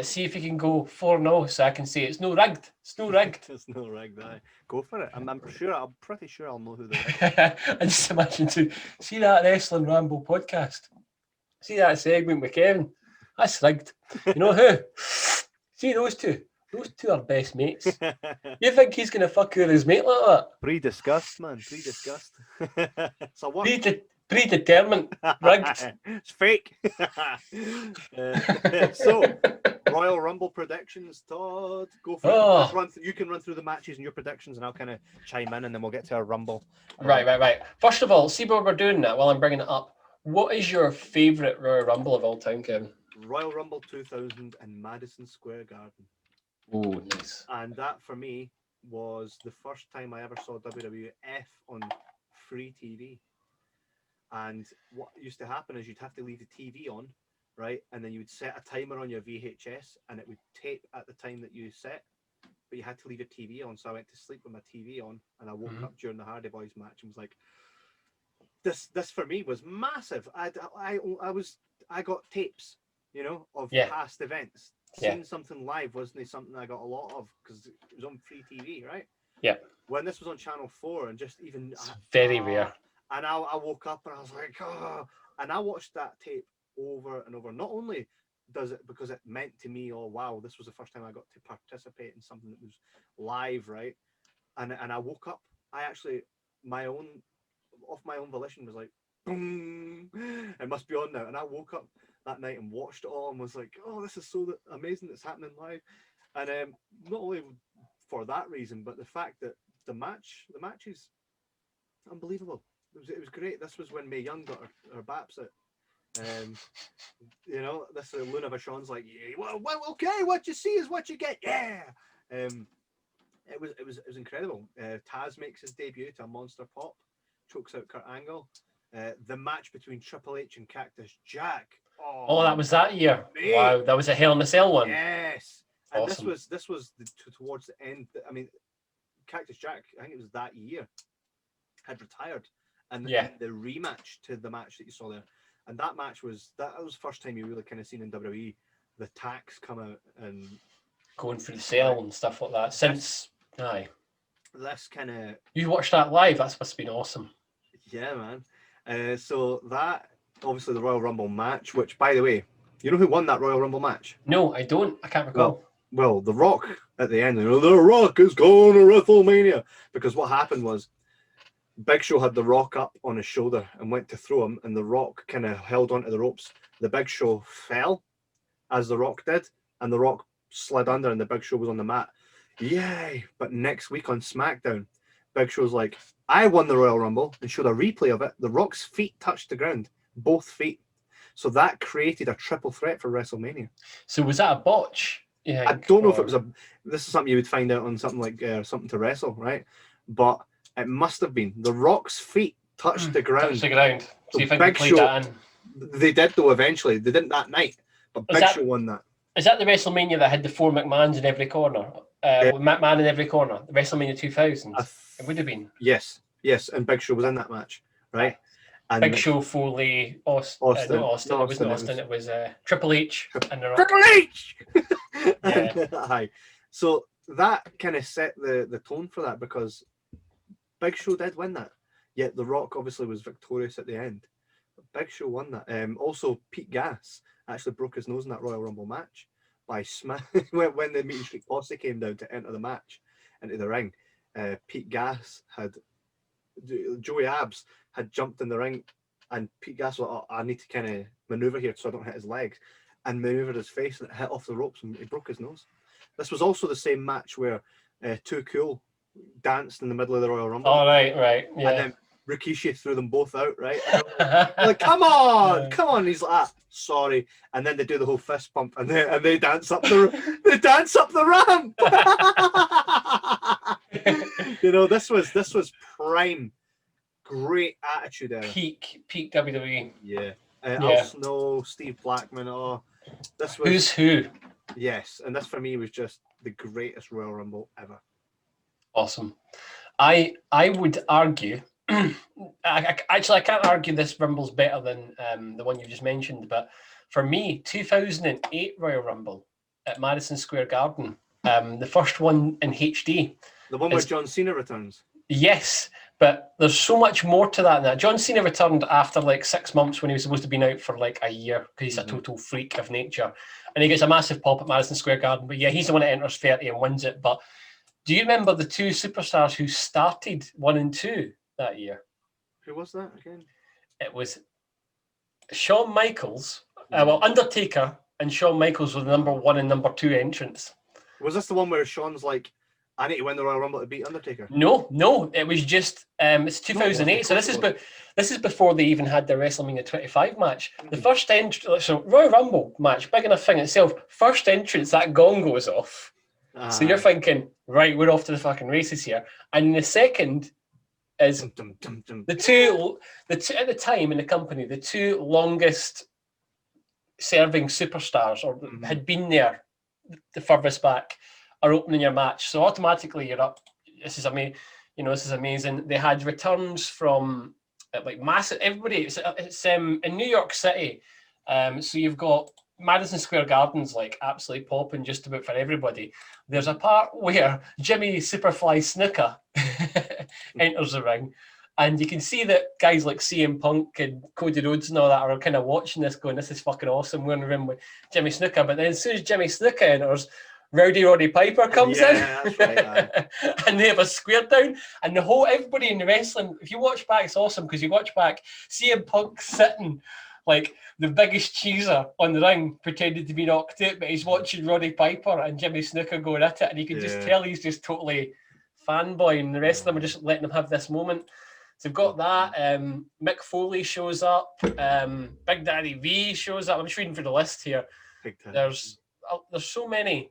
See if you can go 4-0 so I can say it's no rigged. It's no rigged. It's no rigged, aye. Go for it. I'm pretty sure I'll know who they are. I just imagine see that Wrestling Ramble podcast. See that segment with Kevin? That's rigged. You know who? See those two? Those two are best mates. You think he's going to fuck with his mate like that? Pre-discussed, man. Pre-discussed. So what? Predetermined. Rigged. It's fake. So, Royal Rumble predictions, Todd. Go for it. You can run through the matches and your predictions, and I'll kind of chime in, and then we'll get to our Rumble. Right. First of all, see what we're doing that while I'm bringing it up. What is your favourite Royal Rumble of all time, Kevin? Royal Rumble 2000 in Madison Square Garden. Oh, nice. And that, for me, was the first time I ever saw WWF on free TV. And what used to happen is you'd have to leave the TV on, right? And then you would set a timer on your VHS, and it would tape at the time that you set. But you had to leave your TV on, so I went to sleep with my TV on, and I woke up during the Hardy Boys match and was like, This for me was massive. I got tapes, of past events. Seeing something live wasn't something I got a lot of because it was on free TV, right? Yeah. When this was on Channel 4 and just even it's very rare. And I woke up and I was like, and I watched that tape over and over. Not only does it because it meant to me, oh wow, this was the first time I got to participate in something that was live, right? And I woke up. I actually off my own volition was like, boom, it must be on now. And I woke up that night and watched it all and was like, oh, this is so amazing that's happening live. And not only for that reason, but the fact that the match is unbelievable. It was great. This was when Mae Young got her baps out. This Luna Vachon's like, yeah, well, okay, what you see is what you get. Yeah. It was incredible. Taz makes his debut to a monster pop. Chokes out Kurt Angle. The match between Triple H and Cactus Jack. Oh, that was that year. mate. Wow, that was a Hell in a Cell one. Yes, and Awesome. this was towards the end. I mean, Cactus Jack, I think it was that year, had retired, and the rematch to the match that you saw there, and that match was the first time you really kind of seen in WWE the tax come out and going through the cell and stuff like that. Since this kind of you watched that live, that must have been awesome. Yeah, man. So that obviously the Royal Rumble match, which by the way, you know who won that Royal Rumble match? No, I don't. I can't recall. Well, The Rock at the end, The Rock is going to WrestleMania, because what happened was Big Show had The Rock up on his shoulder and went to throw him, and The Rock kind of held onto the ropes. The Big Show fell as The Rock did, and The Rock slid under, and the Big Show was on the mat. Yay! But next week on SmackDown, Big Show's like, I won the Royal Rumble, and showed a replay of it. The Rock's feet touched the ground, both feet. So that created a triple threat for WrestleMania. So was that a botch? Yeah, I don't know if it was this is something you would find out on something like Something to Wrestle, right? But it must have been. The Rock's feet touched the ground. Touched the ground. So you think Big they played Show, that in? They did, though, eventually. They didn't that night, but Big Show won that. Is that the WrestleMania that had the 4 McMahons in every corner? With McMahon in every corner? The WrestleMania 2000? It would have been. Yes, and Big Show was in that match, right? And Big Show, Foley, Austin. Not Austin. It wasn't Austin. It was Triple H and The Rock. Triple H! Yeah. Hi. So that kind of set the tone for that, because Big Show did win that. Yet The Rock obviously was victorious at the end. But Big Show won that. Also, Pete Gas actually broke his nose in that Royal Rumble match by when the Mean Street Posse came down to enter the match into the ring. Pete Gas Joey Abs had jumped in the ring, and Pete Gas was like, I need to kind of maneuver here so I don't hit his legs, and maneuvered his face, and it hit off the ropes, and he broke his nose. This was also the same match where Too Cool danced in the middle of the Royal Rumble. Oh, right, yeah. And then Rikishi threw them both out, right? Like, come on. He's like, sorry. And then they do the whole fist pump, and they dance up the ramp. This was prime, great attitude era. Peak WWE. Yeah. Al Snow, Steve Blackman. This was who's who. Yes, and this for me was just the greatest Royal Rumble ever. Awesome. I would argue. I can't argue this Rumble's better than the one you just mentioned, but for me, 2008 Royal Rumble at Madison Square Garden, the first one in HD. The one where John Cena returns. Yes, but there's so much more to that than that. John Cena returned after like 6 months when he was supposed to be out for like a year, because he's a total freak of nature. And he gets a massive pop at Madison Square Garden. But yeah, he's the one that enters 30 and wins it. But do you remember the two superstars who started 1 and 2 that year? Who was that again? It was Shawn Michaels. Undertaker and Shawn Michaels were the number 1 and number 2 entrants. Was this the one where Shawn's like, I need to win the Royal Rumble to beat Undertaker? No. It was just it's 2008. So this is before they even had the WrestleMania 25 match. The first entrance, so Royal Rumble match, big enough thing itself. First entrance, that gong goes off. So you're thinking, right, we're off to the fucking races here. And the second is the two at the time in the company, the 2 longest serving superstars, or had been there the furthest back, are opening your match. So automatically you're up. This is amazing. This is amazing. They had returns from like massive. Everybody. It's in New York City. So you've got Madison Square Garden's like absolutely popping just about for everybody. There's a part where Jimmy Superfly Snuka enters the ring, and you can see that guys like CM Punk and Cody Rhodes and all that are kind of watching this, going, "This is fucking awesome." We're in the ring with Jimmy Snuka, but then as soon as Jimmy Snuka enters, Rowdy Roddy Piper comes in, that's right, and they have a square down, and everybody in the wrestling, if you watch back, it's awesome, because you watch back, CM Punk sitting like the biggest cheeser on the ring, pretending to be knocked out, but he's watching Roddy Piper and Jimmy Snuka going at it, and you can just tell he's just totally fanboy, and the rest of them are just letting him have this moment. So they've got that. Mick Foley shows up. Big Daddy V shows up. I'm just reading through the list here. There's so many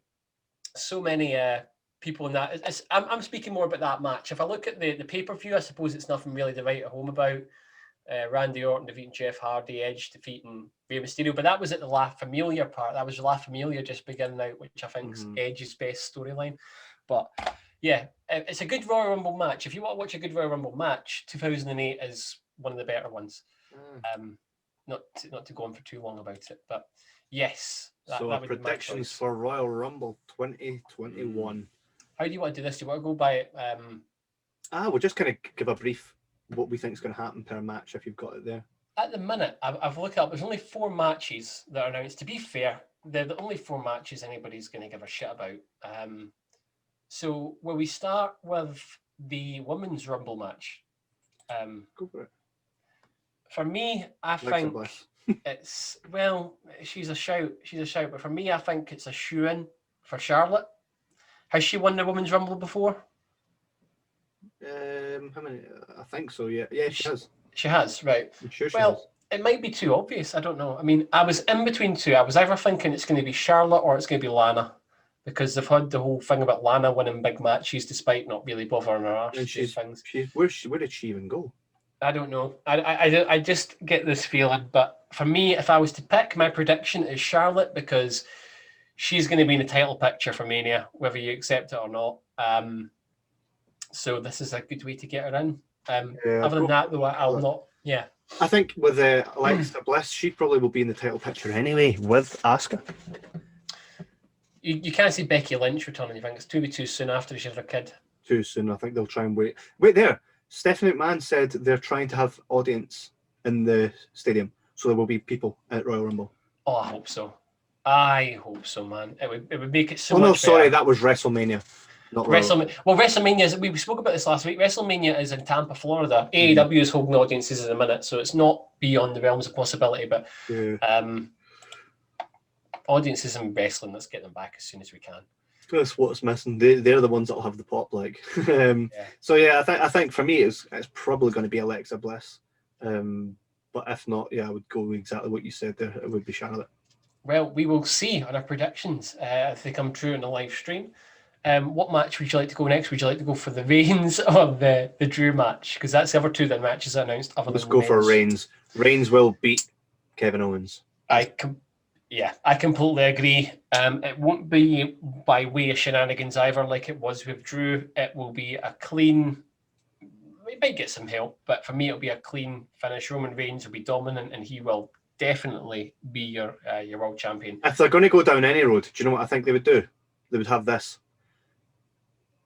people in that. I'm speaking more about that match. If I look at the pay-per-view, I suppose it's nothing really to write at home about. Randy Orton defeating Jeff Hardy, Edge defeating Rey Mysterio, but that was at the La Familia part. That was La Familia just beginning out, which I think is Edge's best storyline. But yeah, it's a good Royal Rumble match. If you want to watch a good Royal Rumble match, 2008 is one of the better ones. Not to go on for too long about it, but yes. So that predictions for Royal Rumble 2021. How do you want to do this? Do you want to go by it? We'll just kind of give a brief what we think is going to happen per match if you've got it there. At the minute, I've looked up. There's only 4 matches that are announced. To be fair, they're the only 4 matches anybody's going to give a shit about. So will we start with the women's Rumble match? Go for it. For me, I think it's she's a shout. But for me, I think it's a shoe-in for Charlotte. Has she won the women's Rumble before? How many? I think so. Yeah, she has. She has, right? I'm sure she has. It might be too obvious. I don't know. I mean, I was in between 2. I was either thinking it's going to be Charlotte or it's going to be Lana, because they've had the whole thing about Lana winning big matches despite not really bothering her arse. And where did she even go? I don't know. I just get this feeling. But for me, if I was to pick, my prediction is Charlotte, because she's going to be in the title picture for Mania, whether you accept it or not. So this is a good way to get her in. Other than that, though, I'll not. Yeah. I think with Alexa Bliss, she probably will be in the title picture anyway with Asuka. You can't see Becky Lynch returning. You think it's too soon after she's had a kid? Too soon. I think they'll try and wait. Wait there. Stephanie McMahon said they're trying to have audience in the stadium, so there will be people at Royal Rumble. Oh, I hope so. I hope so, man. It would make it so much better. Sorry, that was WrestleMania. Not WrestleMania. Well, WrestleMania, we spoke about this last week. WrestleMania is in Tampa, Florida. AEW is holding audiences in a minute, so it's not beyond the realms of possibility. But audiences in wrestling, let's get them back as soon as we can. That's what's missing. They're the ones that'll have the pop, like. So yeah, I think for me it's probably going to be Alexa Bliss. But if not, yeah, I would go exactly what you said there. It would be Charlotte. Well, we will see on our predictions if they come true in the live stream. What match would you like to go next? Would you like to go for the Reigns or the Drew match? Because that's the other 2 that matches are announced. Let's go for Reigns. Reigns will beat Kevin Owens. I completely agree. It won't be by way of shenanigans either, like it was with Drew. It will be a clean. We might get some help, but for me, it'll be a clean finish. Roman Reigns will be dominant, and he will definitely be your world champion. If they're going to go down any road, do you know what I think they would do? They would have this.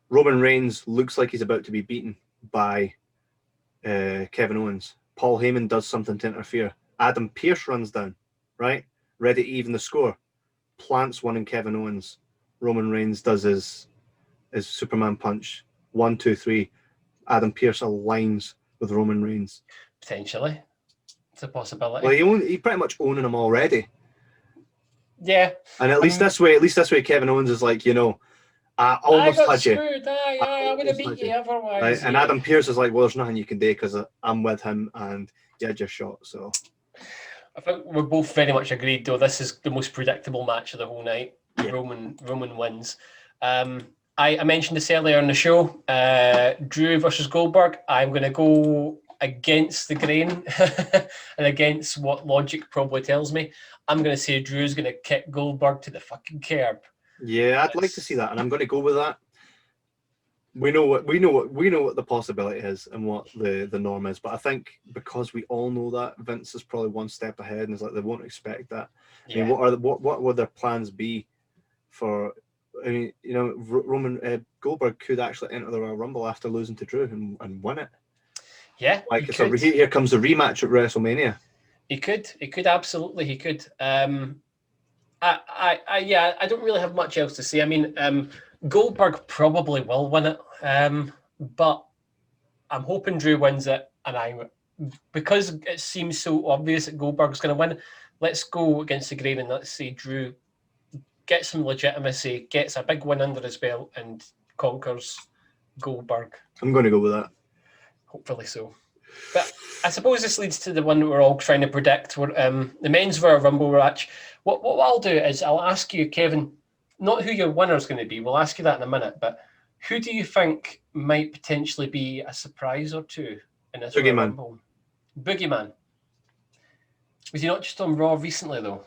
Roman Reigns looks like he's about to be beaten by Kevin Owens. Paul Heyman does something to interfere. Adam Pearce runs down, right? Ready to even the score. Plants one in Kevin Owens. Roman Reigns does his Superman punch. 1, 2, 3. Adam Pearce aligns with Roman Reigns. Potentially. It's a possibility. Well, he pretty much owning him already. Yeah. And at least this way, Kevin Owens is like, I almost had you. I would have beat you otherwise. Right? And Adam Pearce is like, well, there's nothing you can do because I'm with him and you had your shot. So I think we're both very much agreed, though. This is the most predictable match of the whole night. Yeah. Roman wins. I mentioned this earlier in the show. Drew versus Goldberg. I'm going to go against the grain and against what logic probably tells me. I'm going to say Drew's going to kick Goldberg to the fucking curb. Yeah, I'd like to see that, and I'm going to go with that. We know what the possibility is and what the norm is, but I think because we all know that, Vince is probably one step ahead, and it's like they won't expect that. Yeah. I mean, what would their plans be for? I mean, Roman Goldberg could actually enter the Royal Rumble after losing to Drew and win it. Yeah, like here comes the rematch at WrestleMania. He could absolutely. He could. I don't really have much else to say. I mean, Goldberg probably will win it, but I'm hoping Drew wins it, and because it seems so obvious that Goldberg's going to win. Let's go against the grain and let's say Drew gets some legitimacy, gets a big win under his belt, and conquers Goldberg. I'm going to go with that. Hopefully so. But I suppose this leads to the one that we're all trying to predict. The men's Royal Rumble match. What I'll do is I'll ask you, Kevin, not who your winner's going to be. We'll ask you that in a minute. But who do you think might potentially be a surprise or two in this Royal Rumble? Boogeyman. Was he not just on Raw recently, though?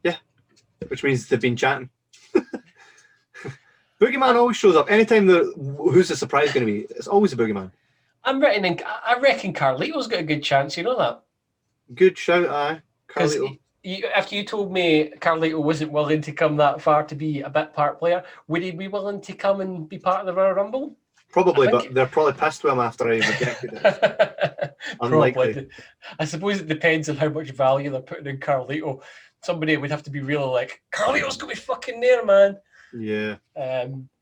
Yeah, which means they've been chatting. Boogeyman always shows up. Anytime who's the surprise going to be? It's always a Boogeyman. I reckon Carlito's got a good chance, you know that? Good shout, aye. Because after you told me Carlito wasn't willing to come that far to be a bit part player, would he be willing to come and be part of the Royal Rumble? Probably, but they're probably pissed with him after I rejected it. Unlikely. I suppose it depends on how much value they're putting in Carlito. Somebody would have to be really like, Carlito's going to be fucking there, man. Yeah.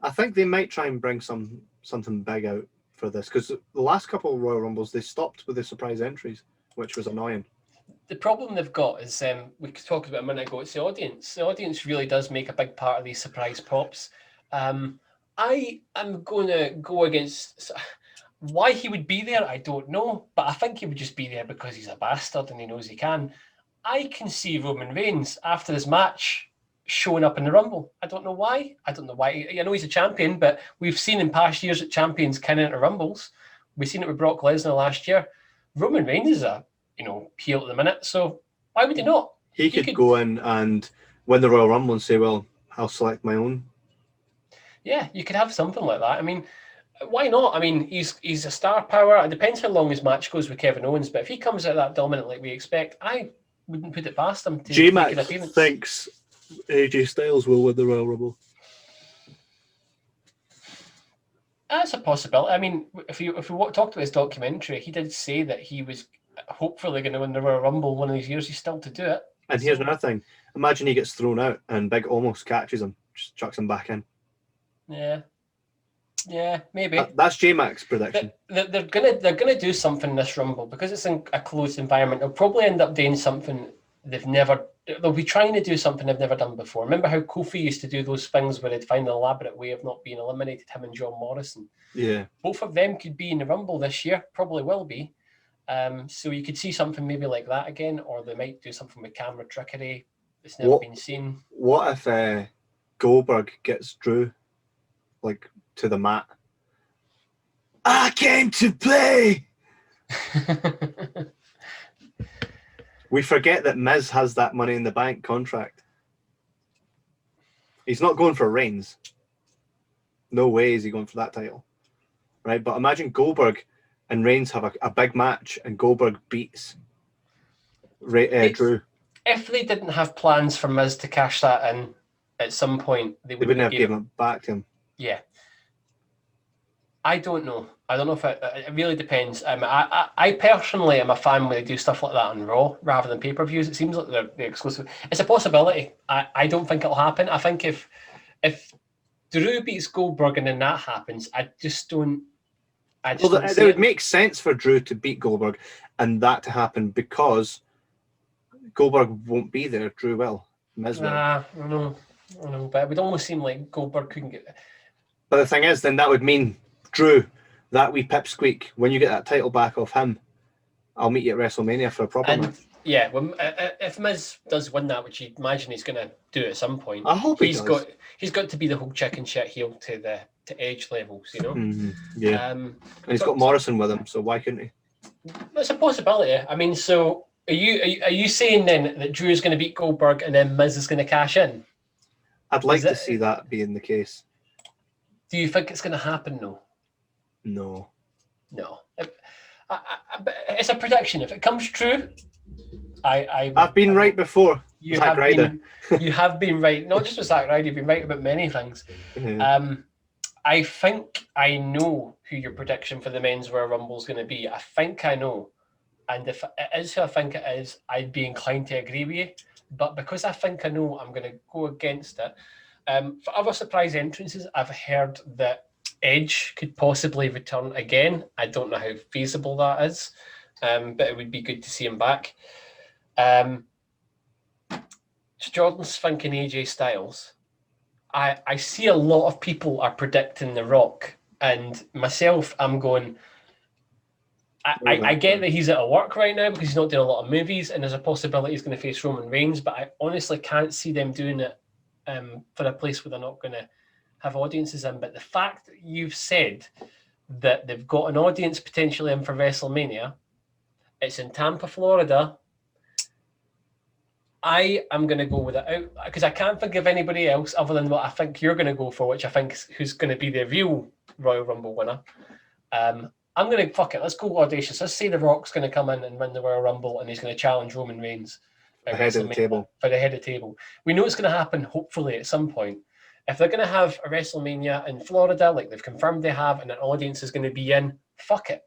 I think they might try and bring something big out for this, because the last couple of Royal Rumbles, they stopped with the surprise entries, which was annoying. The problem they've got is, we talked about a minute ago, it's the audience. The audience really does make a big part of these surprise pops. I am going to go against... Why he would be there, I don't know, but I think he would just be there because he's a bastard and he knows he can. I can see Roman Reigns after this match showing up in the Rumble. I don't know why. I know he's a champion, but we've seen in past years that champions can enter Rumbles. We've seen it with Brock Lesnar last year. Roman Reigns is a heel at the minute, so why would he not? He could go in and win the Royal Rumble and say, well, I'll select my own. Yeah, you could have something like that. I mean, why not? I mean, he's a star power. It depends how long his match goes with Kevin Owens, but if he comes out that dominant like we expect, I wouldn't put it past him to make an appearance. Thinks AJ Styles will win the Royal Rumble. That's a possibility. I mean, if we talked about his documentary, he did say that he was hopefully going to win the Royal Rumble one of these years. He's still to do it. And here's another thing. Imagine he gets thrown out and Big almost catches him, just chucks him back in. Yeah, maybe. That's J-Mac's prediction. They're gonna do something in this Rumble because it's in a closed environment. They'll probably end up doing something they'll be trying to do something they've never done before. Remember how Kofi used to do those things where they'd find an elaborate way of not being eliminated, him and John Morrison? Yeah. Both of them could be in the Rumble this year, probably will be. So you could see something maybe like that again, or they might do something with camera trickery that's never been seen. What if Goldberg gets Drew to the mat? I came to play! We forget that Miz has that Money in the Bank contract. He's not going for Reigns. No way is he going for that title. Right? But imagine Goldberg and Reigns have a big match and Goldberg beats Drew. If they didn't have plans for Miz to cash that in at some point, they wouldn't have given it back to him. Yeah. I don't know. I don't know if it really depends. I personally am a fan when they do stuff like that on Raw rather than pay-per-views. It seems like they're exclusive. It's a possibility. I don't think it'll happen. I think if Drew beats Goldberg and then that happens, it would make sense for Drew to beat Goldberg and that to happen because Goldberg won't be there. Drew will. Miz will. I know, but it would almost seem like Goldberg couldn't get it. But the thing is, then that would mean Drew, that wee pipsqueak, when you get that title back off him, I'll meet you at WrestleMania for a proper match. Yeah, if Miz does win that, which you imagine he's going to do at some point, I hope he's got to be the whole chicken shit heel to Edge levels, you know. Mm-hmm. Yeah, and he's got Morrison with him, so why couldn't he? It's a possibility. I mean, so are you saying then that Drew is going to beat Goldberg and then Miz is going to cash in? I'd like to see that being the case. Do you think it's going to happen though? No. It's a prediction. If it comes true, I've been right before. You have been right. Not just with Zack Ryder, you've been right about many things. Mm-hmm. I think I know who your prediction for the men's Royal Rumble is going to be. I think I know. And if it is who I think it is, I'd be inclined to agree with you. But because I think I know, I'm going to go against it. For other surprise entrances, I've heard that Edge could possibly return again. I don't know how feasible that is, but it would be good to see him back. Jordan's thinking AJ Styles. I see a lot of people are predicting The Rock, and myself, I'm going... I get that he's out of work right now because he's not doing a lot of movies, and there's a possibility he's going to face Roman Reigns, but I honestly can't see them doing it for a place where they're not going to have audiences in. But the fact that you've said that they've got an audience potentially in for WrestleMania It's in Tampa, Florida. I am going to go with it out because I can't think of anybody else other than what I think you're going to go for, which I think is who's going to be the real Royal Rumble winner. I'm going to fuck it. Let's go audacious. Let's say The Rock's going to come in and win the Royal Rumble, and he's going to challenge Roman Reigns for the head of the table. For the head of the table. We know it's going to happen. Hopefully, at some point. If they're going to have a WrestleMania in Florida, like they've confirmed they have, and an audience is going to be in, fuck it.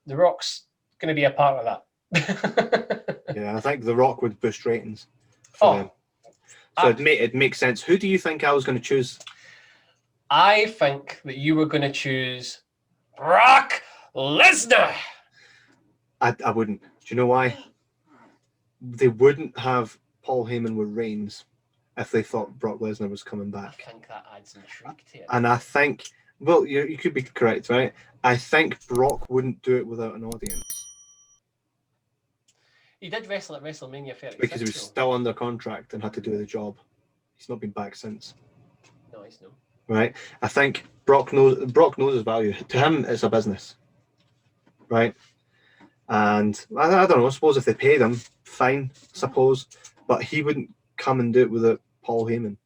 The Rock's going to be a part of that. Yeah, I think The Rock would boost ratings for them. So it makes sense. Who do you think I was going to choose? I think that you were going to choose Brock Lesnar. I wouldn't. Do you know why? They wouldn't have Paul Heyman with Reigns if they thought Brock Lesnar was coming back. I think that adds intrigue to it. And I think, well, you could be correct, right? I think Brock wouldn't do it without an audience. He did wrestle at WrestleMania 36. Because he was still under contract and had to do the job. He's not been back since. No, he's not. Right? I think Brock knows his value. To him, it's a business. Right? And I don't know, I suppose if they paid him, fine, suppose. But he wouldn't come and do it without Paul Heyman.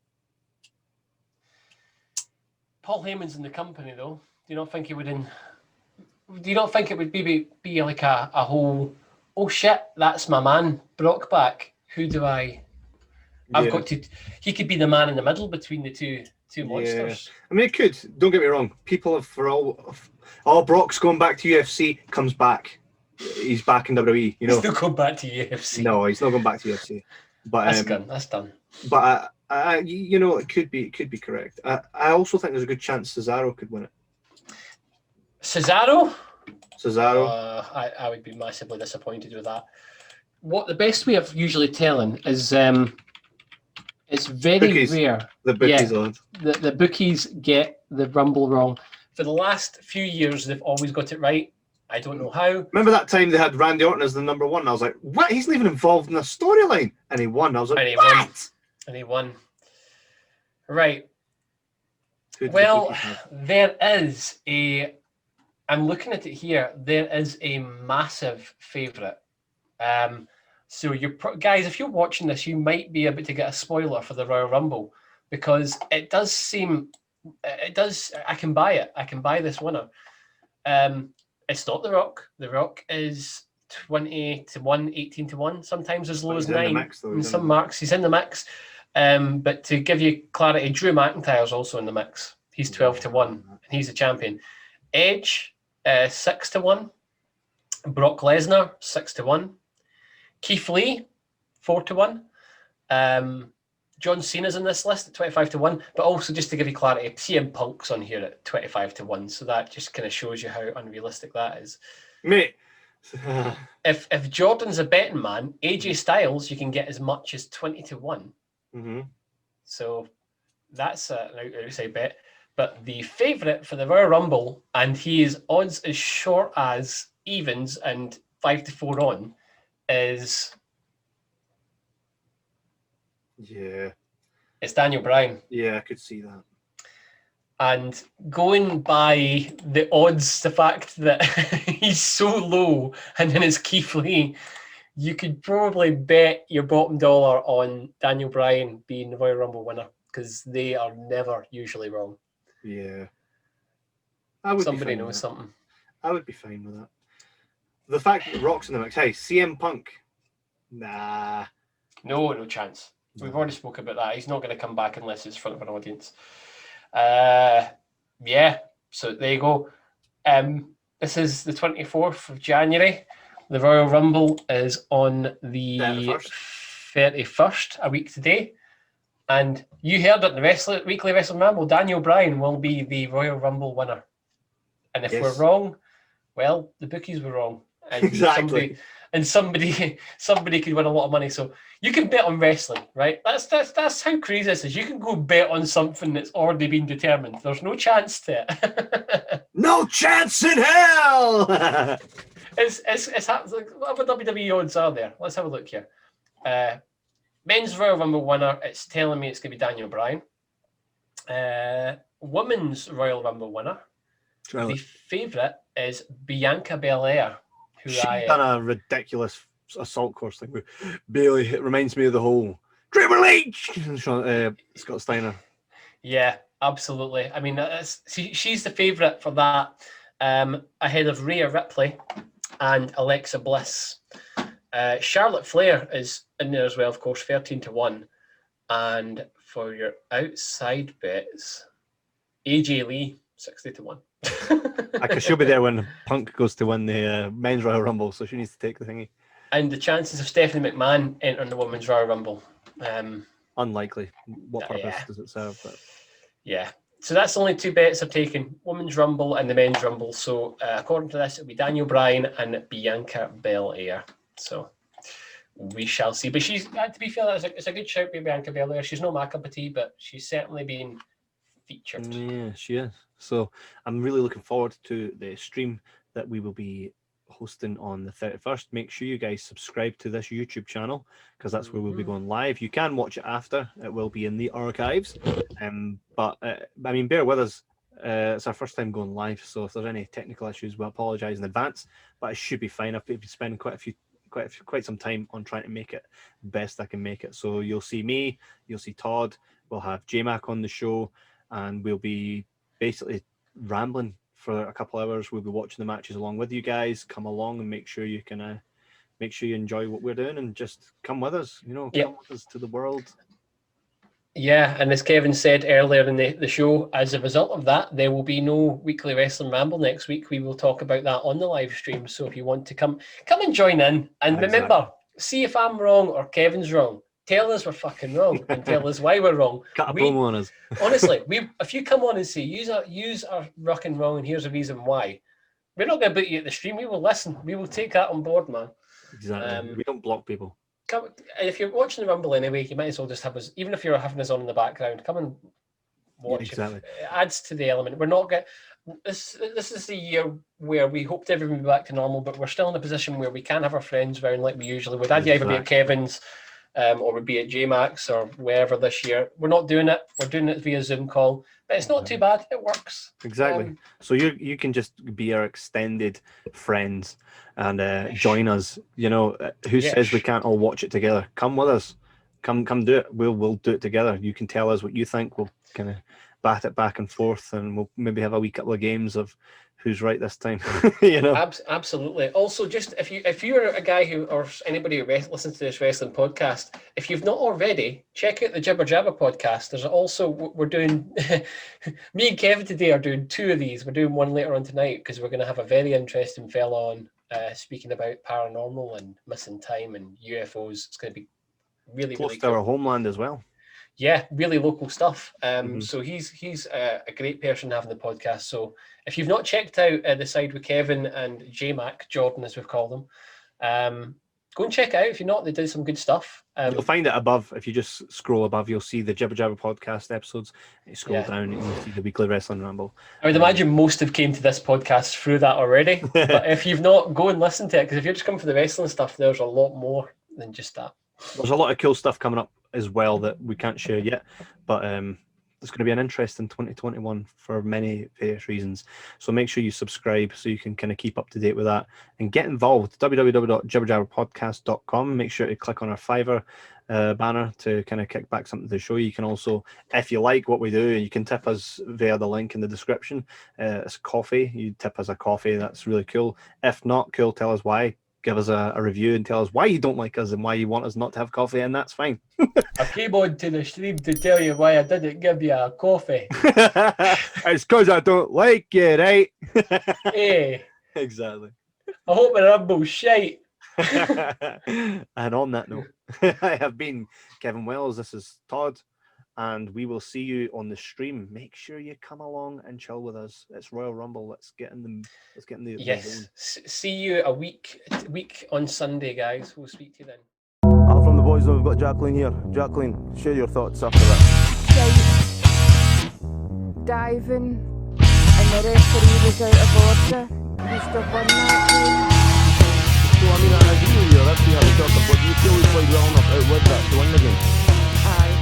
Paul Heyman's in the company, though. Do you not think he would Do you not think it would be like a whole, oh shit, that's my man, Brock back. Who do I... I've got to... He could be the man in the middle between the two monsters. I mean, it could. Don't get me wrong. People have for all Brock's going back to UFC, comes back. He's back in WWE, you know. He's still going back to UFC. No, he's not going back to UFC. But that's done. But you know, it could be correct. I also think there's a good chance Cesaro could win it. Cesaro? I would be massively disappointed with that. What the best way of usually telling is it's very bookies. rare. The bookies on. The bookies get the Rumble wrong. For the last few years, they've always got it right. I don't know how. Remember that time they had Randy Orton as the number one? I was like, what? He's not even involved in a storyline. And he won. I was like, what? And he won. Right. Well, there is I'm looking at it here. There is a massive favourite. So guys, if you're watching this, you might be able to get a spoiler for the Royal Rumble because it does seem, I can buy it. I can buy this winner. It's not The Rock. The Rock is 20-1, 18-1, sometimes as low as 9. In some marks, he's in the mix. But to give you clarity, Drew McIntyre's also in the mix. He's 12-1, and he's the champion. Edge, 6-1. Brock Lesnar, 6-1. Keith Lee, 4-1. John Cena's in this list at 25-1, but also just to give you clarity, CM Punk's on here at 25-1, so that just kind of shows you how unrealistic that is. Mate, if Jordan's a betting man, AJ Styles you can get as much as 20-1. Mm-hmm. So that's an outside bet. But the favourite for the Royal Rumble, and he is odds as short as evens and 5-4 on, is. Yeah. It's Daniel Bryan. Yeah, I could see that. And going by the odds, the fact that he's so low, and then it's Keith Lee, you could probably bet your bottom dollar on Daniel Bryan being the Royal Rumble winner because they are never usually wrong. Yeah. Somebody knows something. I would be fine with that. The fact that Rock's in the mix. Hey, CM Punk. Nah. No chance. We've already spoke about that. He's not going to come back unless it's in front of an audience. Yeah, so there you go. This is the 24th of January. The Royal Rumble is on the 31st, a week today. And you heard it in the Weekly Wrestling Ramble, Daniel Bryan will be the Royal Rumble winner. And if we're wrong, well, the bookies were wrong. And exactly. Somebody could win a lot of money. So you can bet on wrestling, right? That's how crazy this is. You can go bet on something that's already been determined. There's no chance to it. No chance in hell. It's what other WWE odds are there? Let's have a look here. Men's Royal Rumble winner. It's telling me it's going to be Daniel Bryan. Women's Royal Rumble winner. The favourite is Bianca Belair, She done a ridiculous assault course thing with Bailey. It reminds me of the whole Triple H, Scott Steiner. Yeah, absolutely. I mean, she's the favourite for that, ahead of Rhea Ripley and Alexa Bliss. Charlotte Flair is in there as well, of course, 13-1. And for your outside bets, AJ Lee, 60-1. Because she'll be there when Punk goes to win the Men's Royal Rumble, so she needs to take the thingy. And the chances of Stephanie McMahon entering the Women's Royal Rumble. Unlikely. What purpose does it serve? But yeah. So that's only 2 bets I've taken, Women's Rumble and the Men's Rumble. So according to this, it'll be Daniel Bryan and Bianca Belair. So we shall see. But she's, to be fair, it's a good shout by Bianca Belair. She's no my cup of tea, but she's certainly been featured. Yeah, she is. So I'm really looking forward to the stream that we will be hosting on the 31st. Make sure you guys subscribe to this YouTube channel, because that's where we'll be going live. You can watch it after. It will be in the archives. But I mean, bear with us. It's our first time going live, so if there's any technical issues, we'll apologize in advance, but it should be fine. I've been spending quite some time on trying to make it best I can make it. So you'll see me, you'll see Todd, we'll have J-Mac on the show, and we'll be basically rambling for a couple hours. We'll be watching the matches along with you guys. Come along and make sure you enjoy what we're doing, and just come with us, come with us to the world. Yeah, and as Kevin said earlier in the show, as a result of that, there will be no weekly Wrestling Ramble next week. We will talk about that on the live stream. So if you want to come and join in, and remember, see if I'm wrong or Kevin's wrong. Tell us we're fucking wrong, and tell us why we're wrong. Cut a promo on us. Honestly, if you come on and say use our rocking wrong, and here's a reason why, we're not going to boot you at the stream. We will listen. We will take that on board, man. Exactly. We don't block people. Come, if you're watching the Rumble anyway, you might as well just have us, even if you're having us on in the background, come and watch. Exactly. It adds to the element. We're not getting this is the year where we hoped everything would be back to normal, but we're still in a position where we can't have our friends around like we usually would. I'd either be at Kevin's or we'd be at J-Max or wherever this year. We're not doing it. We're doing it via Zoom call. But it's not too bad. It works. Exactly. So you can just be our extended friends and join us. Who says we can't all watch it together? Come with us. Come do it. We'll do it together. You can tell us what you think. We'll kind of bat it back and forth, and we'll maybe have a wee couple of games of who's right this time. Absolutely. Also, just if you're a guy or anybody who listens to this wrestling podcast, if you've not already, check out the Jibber Jabber podcast. There's also, we're doing me and Kevin today are doing 2 of these. We're doing one later on tonight because we're going to have a very interesting fella on speaking about paranormal and missing time and UFOs. It's going to be really close really to our homeland as well. Yeah, really local stuff. So he's a great person having the podcast. So if you've not checked out the side with Kevin and J-Mac, Jordan as we've called them, go and check it out. If you're not, they do some good stuff. You'll find it above. If you just scroll above, you'll see the Jibber Jabber podcast episodes. You scroll down and you'll see the weekly Wrestling Ramble. I would imagine most have came to this podcast through that already. But if you've not, go and listen to it, because if you're just coming for the wrestling stuff, there's a lot more than just that. There's a lot of cool stuff coming up as well that we can't share yet, but it's going to be an interesting 2021 for many various reasons. So make sure you subscribe so you can kind of keep up to date with that and get involved. www.jibberjabberpodcast.com. Make sure to click on our Fiverr banner to kind of kick back something to the show. You can also, if you like what we do, you can tip us via the link in the description. It's coffee. You tip us a coffee. That's really cool. If not, cool, tell us why. Give us a review and tell us why you don't like us and why you want us not to have coffee, and that's fine. I came on to the stream to tell you why I didn't give you a coffee. It's because I don't like you, right? Hey. Exactly. I hope the Rumble's shite. And on that note, I have been Kevin Wells. This is Todd. And we will see you on the stream. Make sure you come along and chill with us. It's Royal Rumble. Let's get in the yes. See you a week on Sunday, guys. We'll speak to you then. From the boys, we've got Jacqueline here. Jacqueline, share your thoughts after that. Diving, and the referee was out of order. He still won that game. So I mean, I agree with you. That's the other talk. But you feel we played well enough out with that to win the game? Aye.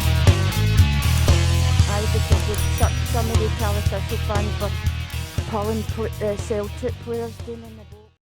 Because some of the Calistician fans were pulling Celtic players down in the